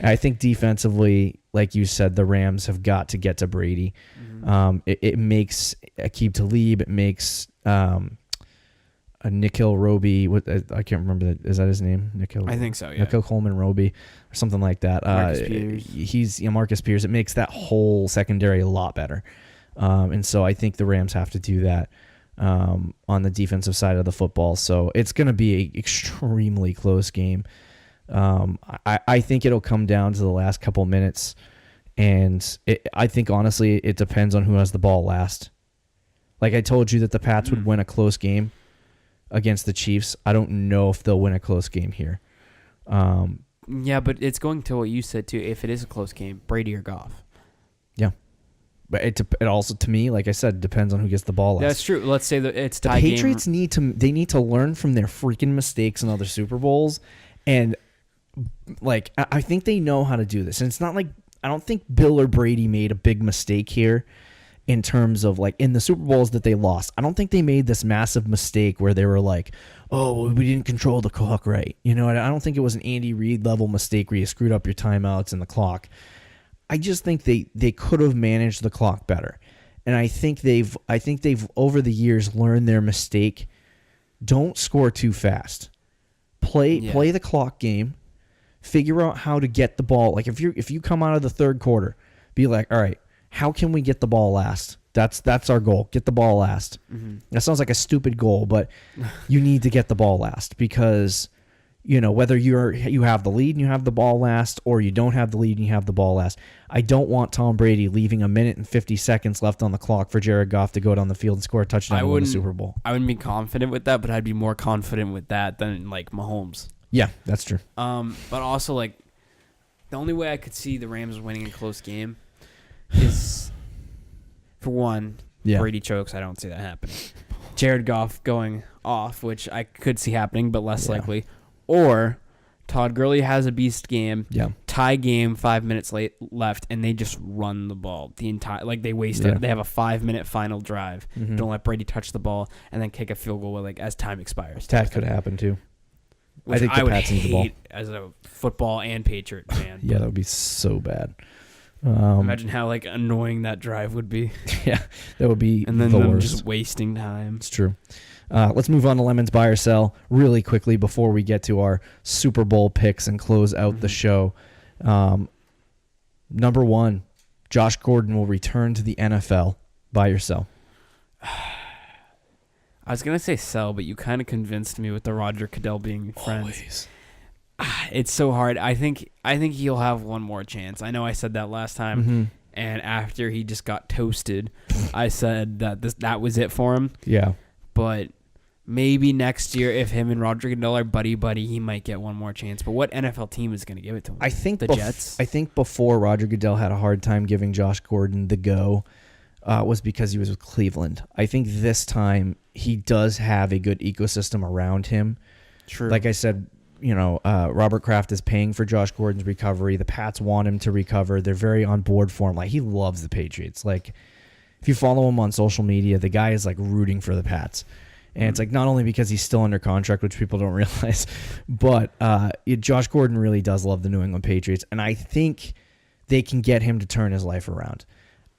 I think defensively, like you said, the Rams have got to get to Brady. Mm-hmm. It makes Aqib Talib. It makes Nikhil Roby. I can't remember that. Is that his name? Nikhil. I think so. Yeah. Nikhil Coleman Roby or something like that. Marcus Peters. He's Marcus Peters. It makes that whole secondary a lot better. And so I think the Rams have to do that on the defensive side of the football. So it's going to be an extremely close game. I think it'll come down to the last couple minutes. And I think, honestly, it depends on who has the ball last. Like I told you that the Pats would win a close game against the Chiefs. I don't know if they'll win a close game here. Yeah, but it's going to what you said, too. If it is a close game, Brady or Goff. Yeah. But it also, to me, like I said, depends on who gets the ball last. That's true. Let's say that it's tie game. The Patriots need to learn from their freaking mistakes in other Super Bowls. And, like, I think they know how to do this. And it's not like, I don't think Bill or Brady made a big mistake here in terms of, like, in the Super Bowls that they lost. I don't think they made this massive mistake where they were like, oh, well, we didn't control the clock right. You know, I don't think it was an Andy Reid level mistake where you screwed up your timeouts and the clock. I just think they could have managed the clock better. And I think they've over the years learned their mistake. Don't score too fast. Play the clock game. Figure out how to get the ball. Like if you come out of the third quarter, be like, all right, how can we get the ball last? That's our goal. Get the ball last. Mm-hmm. That sounds like a stupid goal, but you need to get the ball last because, you know, whether you have the lead and you have the ball last or you don't have the lead and you have the ball last. I don't want Tom Brady leaving 1 minute and 50 seconds left on the clock for Jared Goff to go down the field and score a touchdown and win the Super Bowl. I wouldn't be confident with that, but I'd be more confident with that than like Mahomes. Yeah, that's true. But also, like, the only way I could see the Rams winning a close game is, for one, Brady chokes. I don't see that happening. Jared Goff going off, which I could see happening, but less likely. Or Todd Gurley has a beast game, tie game, 5 minutes left, and they just run the ball the entire. Like they waste it. They have a 5-minute final drive. Mm-hmm. Don't let Brady touch the ball, and then kick a field goal like as time expires. That could happen too. Which I think the Pats need the ball as a football and Patriot fan. Yeah, that would be so bad. Imagine how like annoying that drive would be. Yeah, that would be and then the them worst. Just wasting time. It's true. Let's move on to Lemon's Buy or Sell really quickly before we get to our Super Bowl picks and close out the show. Number one, Josh Gordon will return to the NFL. Buy or sell? I was going to say sell, but you kind of convinced me with the Roger Goodell being friends. Always. It's so hard. I think he'll have one more chance. I know I said that last time, and after he just got toasted, I said that was it for him. Yeah. But maybe next year, if him and Roger Goodell are buddy, he might get one more chance. But what NFL team is going to give it to him? I think the Jets. I think before Roger Goodell had a hard time giving Josh Gordon the go was because he was with Cleveland. I think this time he does have a good ecosystem around him. True. Like I said, you know, Robert Kraft is paying for Josh Gordon's recovery. The Pats want him to recover. They're very on board for him. Like, he loves the Patriots. Like, if you follow him on social media, the guy is like rooting for the Pats. And it's like not only because he's still under contract, which people don't realize, but Josh Gordon really does love the New England Patriots. And I think they can get him to turn his life around.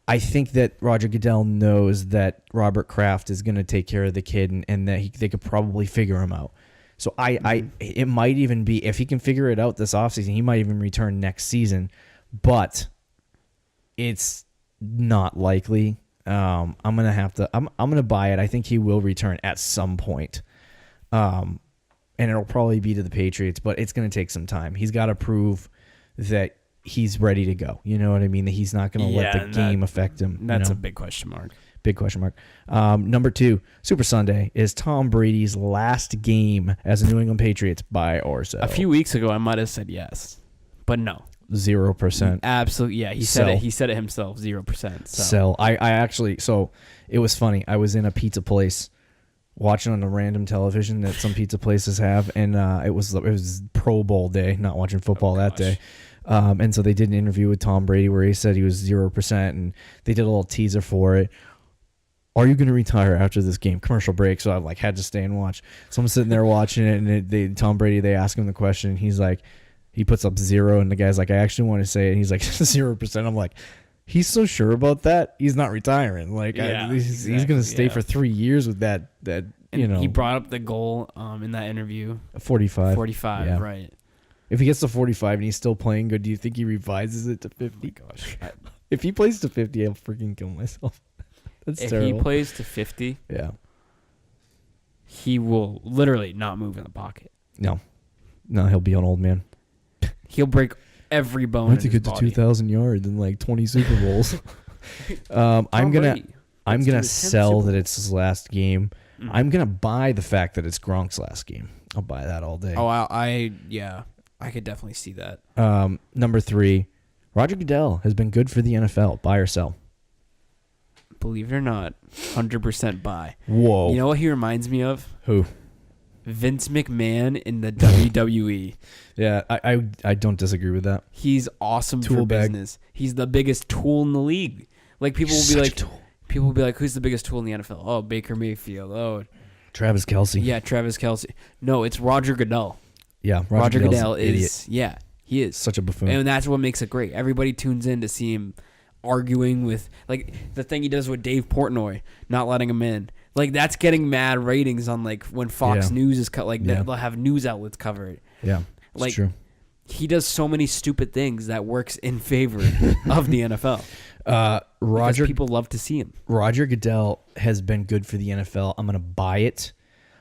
I think that Roger Goodell knows that Robert Kraft is going to take care of the kid and that they could probably figure him out. So it might even be, if he can figure it out this offseason, he might even return next season, but it's not likely. I'm gonna buy it. I think he will return at some point, and it'll probably be to the Patriots, but it's gonna take some time. He's got to prove that he's ready to go. You know what I mean? That he's not gonna let the game affect him. That's a big question mark. Big question mark. Number 2, Super Sunday is Tom Brady's last game as a New England Patriots. Buy or sell? A few weeks ago, I might have said yes, but no. 0%. Absolutely, yeah. He said it. He said it himself. 0%. Sell. I actually. So it was funny. I was in a pizza place, watching on a random television that some pizza places have, and it was Pro Bowl day. Not watching football that day. And so they did an interview with Tom Brady where he said he was 0%, and they did a little teaser for it. Are you going to retire after this game? Commercial break, so I had to stay and watch. So I'm sitting there watching it, and Tom Brady, they ask him the question, and he's like, he puts up 0, and the guy's like, I actually want to say it, and he's like, 0%. I'm like, he's so sure about that? He's not retiring. Like, he's going to stay for 3 years with that And he brought up the goal in that interview. 45. 45, yeah. Right. If he gets to 45 and he's still playing good, do you think he revises it to 50? Oh my gosh. If he plays to 50, I'll freaking kill myself. That's terrible. If he plays to 50, yeah, he will literally not move in the pocket. No, he'll be an old man. He'll break every bone. Once he gets to 2,000 yards and like 20 Super Bowls. I'm gonna sell that it's his last game. Mm-hmm. I'm gonna buy the fact that it's Gronk's last game. I'll buy that all day. Oh, I could definitely see that. Number 3, Roger Goodell has been good for the NFL. Buy or sell? Believe it or not, 100% buy. Whoa! You know what he reminds me of? Who? Vince McMahon in the WWE. Yeah, I don't disagree with that. He's awesome for business. He's the biggest tool in the league. Like people will be like, who's the biggest tool in the NFL? Oh, Baker Mayfield. Oh, Travis Kelce. Yeah, Travis Kelce. No, it's Roger Goodell. Yeah, Roger Goodell is idiot. Yeah, he is such a buffoon, and that's what makes it great. Everybody tunes in to see him arguing with, like, the thing he does with Dave Portnoy, not letting him in. Like, that's getting mad ratings on, like, when Fox News is cut. Like, they'll have news outlets cover it. Yeah, like, true. He does so many stupid things that works in favor of the NFL. Because people love to see him. Roger Goodell has been good for the NFL. I'm gonna buy it.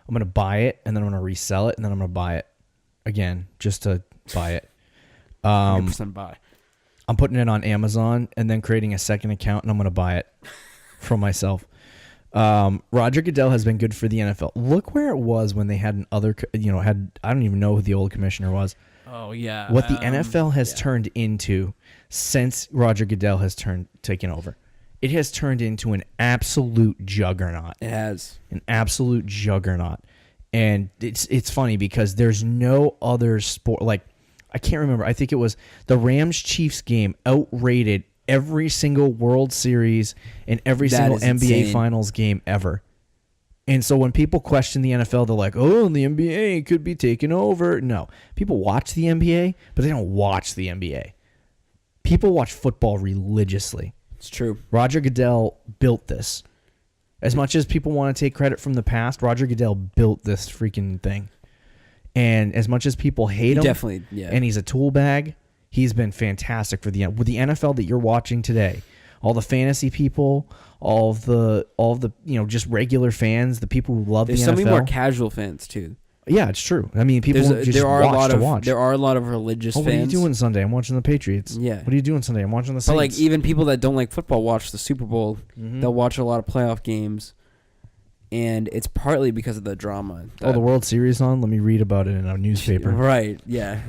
And then I'm gonna resell it, and then I'm gonna buy it again just to buy it. 100% buy. I'm putting it on Amazon and then creating a second account, and I'm gonna buy it from myself. Roger Goodell has been good for the NFL. Look where it was when they had I don't even know who the old commissioner was. Oh yeah. What the NFL has turned into since Roger Goodell has taken over. It has turned into an absolute juggernaut. It has. An absolute juggernaut. And it's funny because there's no other sport, like, I can't remember. I think it was the Rams-Chiefs game outrated every single World Series and every single NBA Finals game ever. And so when people question the NFL, they're like, oh, the NBA could be taken over. No. People watch the NBA, but they don't watch the NBA. People watch football religiously. It's true. Roger Goodell built this. As much as people want to take credit from the past, Roger Goodell built this freaking thing. And as much as people hate him, definitely, yeah. And he's a tool bag, he's been fantastic for the NFL that you're watching today. All the fantasy people, all of the just regular fans, the people who love the NFL. There's so many more casual fans too. Yeah, it's true. I mean, people just watch to watch. There are a lot of religious fans. What are you doing Sunday? I'm watching the Patriots. Yeah. What are you doing Sunday? I'm watching the Saints. But like even people that don't like football watch the Super Bowl. Mm-hmm. They'll watch a lot of playoff games, and it's partly because of the drama. The World Series on? Let me read about it in a newspaper. Right. Yeah.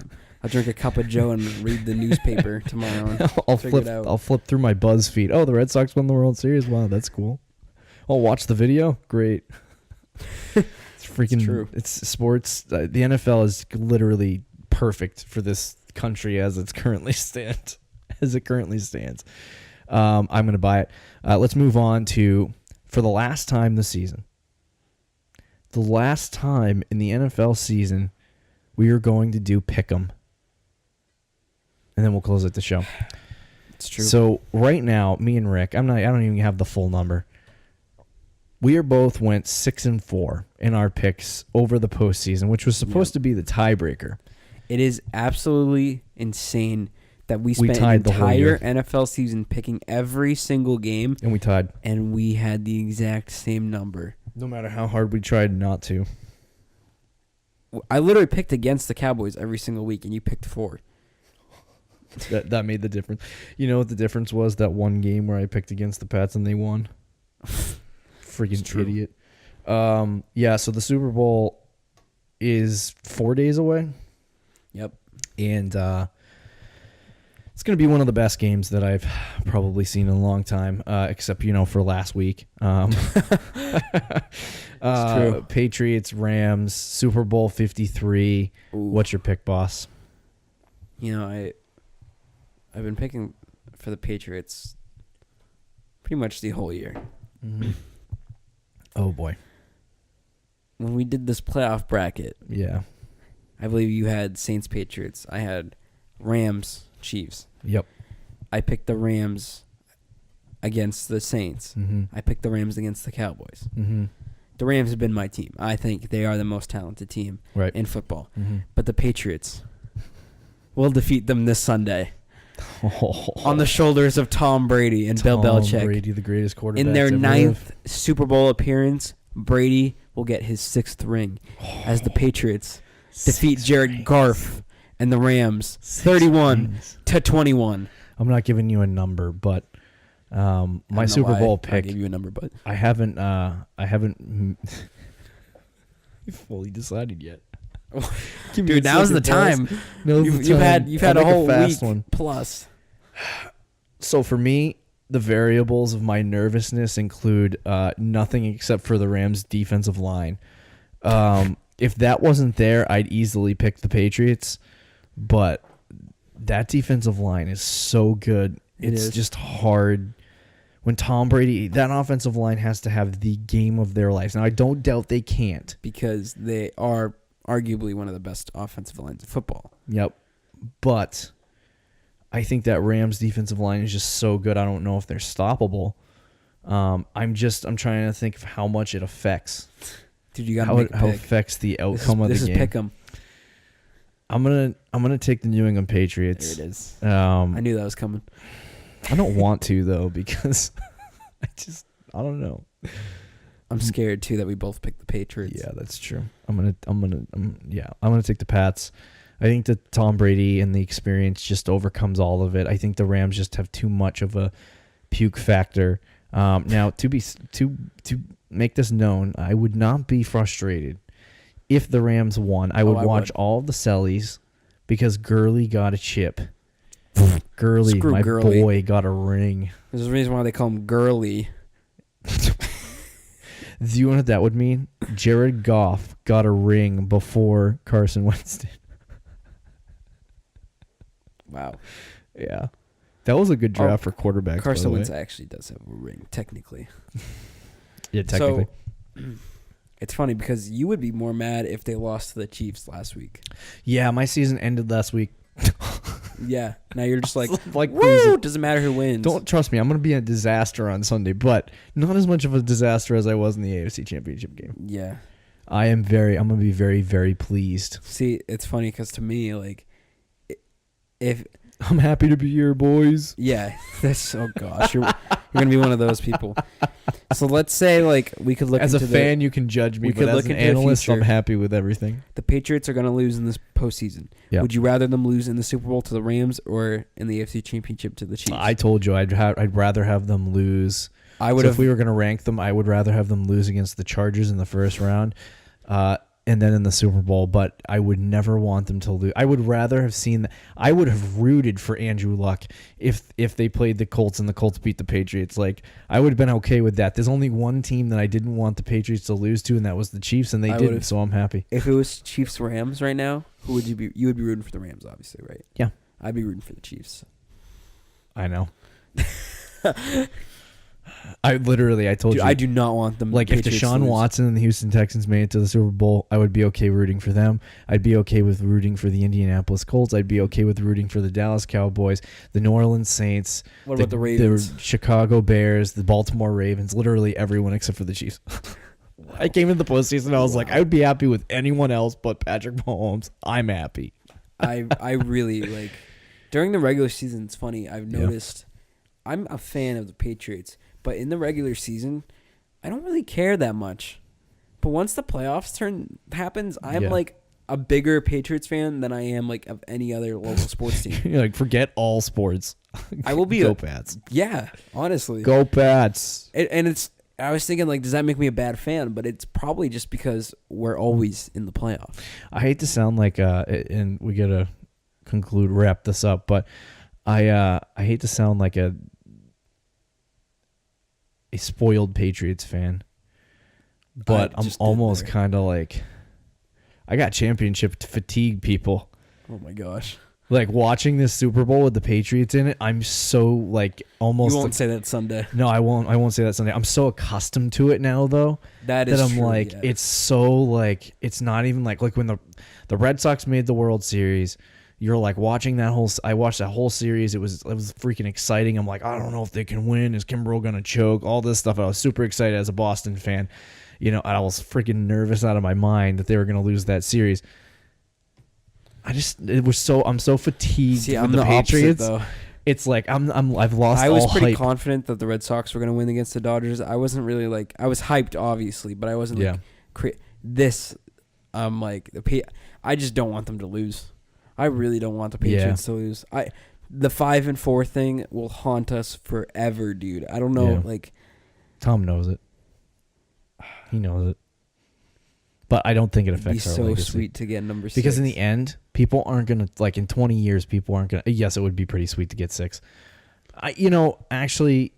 I'll drink a cup of Joe and read the newspaper tomorrow. I'll flip through my BuzzFeed. Oh, the Red Sox won the World Series. Wow, that's cool. I'll watch the video. Great. Freaking, it's true. It's sports. The NFL is literally perfect for this country as it currently stands. I'm going to buy it. Let's move on to, for the last time this season, the last time in the NFL season, we are going to do Pick'em, and then we'll close it the show. It's true. So right now, me and Rick, I don't even have the full number. We are both went 6-4 in our picks over the postseason, which was supposed to be the tiebreaker. It is absolutely insane that we spent an entire NFL season picking every single game. And we tied. And we had the exact same number. No matter how hard we tried not to. I literally picked against the Cowboys every single week, and you picked 4. That made the difference. You know what the difference was? That one game where I picked against the Pats and they won. Freaking idiot. So the Super Bowl is 4 days away. Yep. And it's going to be one of the best games that I've probably seen in a long time, except, for last week. It's true. Patriots, Rams, Super Bowl 53. Ooh. What's your pick, boss? I've been picking for the Patriots pretty much the whole year. Mm-hmm. Oh, boy. When we did this playoff bracket, yeah, I believe you had Saints, Patriots. I had Rams, Chiefs. Yep. I picked the Rams against the Saints. Mm-hmm. I picked the Rams against the Cowboys. Mm-hmm. the Rams have been my team. I think they are the most talented team in football. Mm-hmm. But the Patriots will defeat them this Sunday on the shoulders of Tom Brady and Bill Belichick. Tom Brady, the greatest quarterback in their ever 9th Super Bowl appearance, Brady will get his 6th ring as the Patriots defeat Jared Goff and the Rams 31-21. I'm not giving you a number, but my Super Bowl pick. I'll give you a number, but I haven't fully decided yet. Dude, now's the time. You've had a whole week plus. So for me, the variables of my nervousness include nothing except for the Rams' defensive line. If that wasn't there, I'd easily pick the Patriots, but that defensive line is so good. It's just hard. When Tom Brady, that offensive line has to have the game of their lives. Now, I don't doubt they can't. Because they are arguably one of the best offensive lines of football. Yep. But I think that Rams defensive line is just so good. I don't know if they're stoppable. I'm trying to think of how much it affects. Dude, you got to make a pick. How it affects the outcome of the game. This is pick 'em. I'm gonna take the New England Patriots. There it is. I knew that was coming. I don't want to though because I don't know. I'm scared too that we both picked the Patriots. Yeah, that's true. I'm gonna take the Pats. I think that Tom Brady and the experience just overcomes all of it. I think the Rams just have too much of a puke factor. Now to make this known, I would not be frustrated if the Rams won. I would watch all the Sellies because Gurley got a chip. Gurley, my boy, got a ring. There's a reason why they call him Gurley. Do you know what that would mean? Jared Goff got a ring before Carson Wentz did. Wow. Yeah. That was a good draft for quarterbacks. Carson Wentz actually does have a ring, technically. Yeah, technically. So, it's funny because you would be more mad if they lost to the Chiefs last week. Yeah, my season ended last week. Yeah. Now you're just like woo! Doesn't matter who wins. Don't trust me. I'm going to be a disaster on Sunday, but not as much of a disaster as I was in the AFC Championship game. Yeah. I'm going to be very, very pleased. See, it's funny because to me, like, if I'm happy to be here, boys. Yeah, that's you're gonna be one of those people. So let's say like we could look as a fan, you can judge me, but as an analyst, I'm happy with everything. The Patriots are gonna lose in this postseason. Yep. Would you rather them lose in the Super Bowl to the Rams or in the AFC Championship to the Chiefs? I told you I'd rather have them lose. If we were gonna rank them, I would rather have them lose against the Chargers in the first round. And then in the Super Bowl, but I would never want them to lose. I would rather have seen that. I would have rooted for Andrew Luck if they played the Colts and the Colts beat the Patriots. Like, I would have been okay with that. There's only one team that I didn't want the Patriots to lose to, and that was the Chiefs, and they didn't, so I'm happy. If it was Chiefs-Rams right now, who would you be? You would be rooting for the Rams, obviously, right? Yeah. I'd be rooting for the Chiefs. I know. I told you. I do not want them. Like, if Deshaun Watson and the Houston Texans made it to the Super Bowl, I would be okay rooting for them. I'd be okay with rooting for the Indianapolis Colts. I'd be okay with rooting for the Dallas Cowboys, the New Orleans Saints. What about the Ravens? The Chicago Bears, the Baltimore Ravens, literally everyone except for the Chiefs. I came into the postseason, I was like, I would be happy with anyone else but Patrick Mahomes. I'm happy. I really, like, during the regular season, it's funny, I've noticed, I'm a fan of the Patriots. But in the regular season, I don't really care that much. But once the playoffs happens, I'm like a bigger Patriots fan than I am like of any other local sports team. You're like, forget all sports. I will be Go Pats. Yeah, honestly. Go Pats. I was thinking, like, does that make me a bad fan? But it's probably just because we're always in the playoffs. I hate to sound like and we gotta wrap this up, but I hate to sound like a spoiled Patriots fan, but I'm almost kind of like, I got championship fatigue, people. Oh my gosh. Like, watching this Super Bowl with the Patriots in it, I'm so like almost. You won't say that Sunday. No, I won't say that Sunday. I'm so accustomed to it now, though. That I'm true, like, yeah. It's so like, it's not even like when the Red Sox made the World Series. You're like watching that whole. I watched that whole series. It was freaking exciting. I'm like, I don't know if they can win. Is Kimbrel gonna choke? All this stuff. I was super excited as a Boston fan, I was freaking nervous out of my mind that they were going to lose that series. I'm so fatigued with the Patriots. Opposite, though. It's like I've lost. I was all pretty hype. confident that the Red Sox were going to win against the Dodgers. I wasn't really like, I was hyped obviously, but I wasn't I just don't want them to lose. I really don't want the Patriots to lose. The 5-4 thing will haunt us forever, dude. I don't know, Tom knows it. He knows it. But I don't think it affects our legacy. It'd be so sweet to get number 6. Because in the end, people aren't going to, in 20 years, people aren't going to, yes, it would be pretty sweet to get 6. Actually,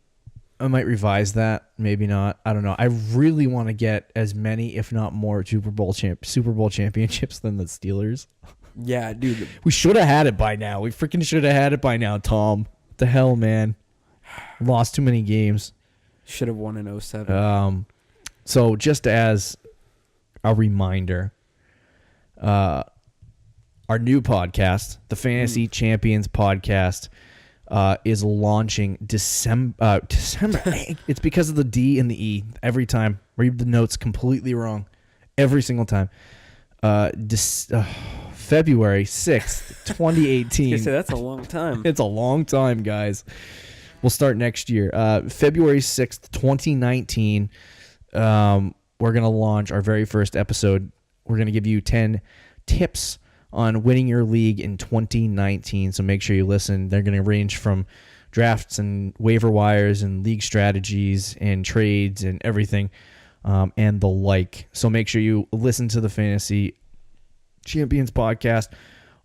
I might revise that. Maybe not. I don't know. I really want to get as many, if not more, Super Bowl championships than the Steelers. Yeah, dude. We should have had it by now. We freaking should have had it by now, Tom. What the hell, man? Lost too many games. Should have won in 07. So just as a reminder, our new podcast, the Fantasy Champions Podcast, is launching December. It's because of the D and the E. Every time, read the notes completely wrong. Every single time. February 6th, 2018. That's a long time. It's a long time, guys. We'll start next year. February 6th, 2019. We're going to launch our very first episode. We're going to give you 10 tips on winning your league in 2019. So make sure you listen. They're going to range from drafts and waiver wires and league strategies and trades and everything and the like. So make sure you listen to the Fantasy Champions Podcast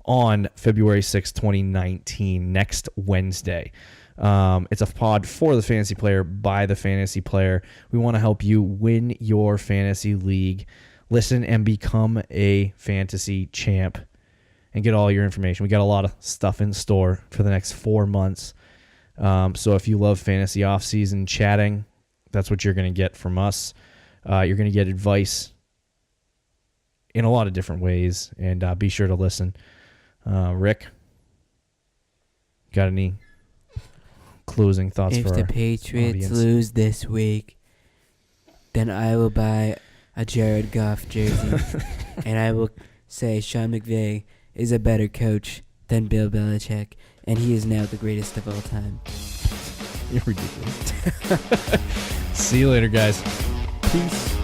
on February 6th, 2019, next Wednesday. It's a pod for the fantasy player by the fantasy player. We want to help you win your fantasy league. Listen and become a fantasy champ and get all your information. We got a lot of stuff in store for the next 4 months. So if you love fantasy offseason chatting, that's what you're going to get from us. You're going to get advice in a lot of different ways, and be sure to listen. Rick, got any closing thoughts for our If the Patriots audience? lose this week, then I will buy a Jared Goff jersey, and I will say Sean McVay is a better coach than Bill Belichick, and he is now the greatest of all time. You're ridiculous. See you later, guys. Peace.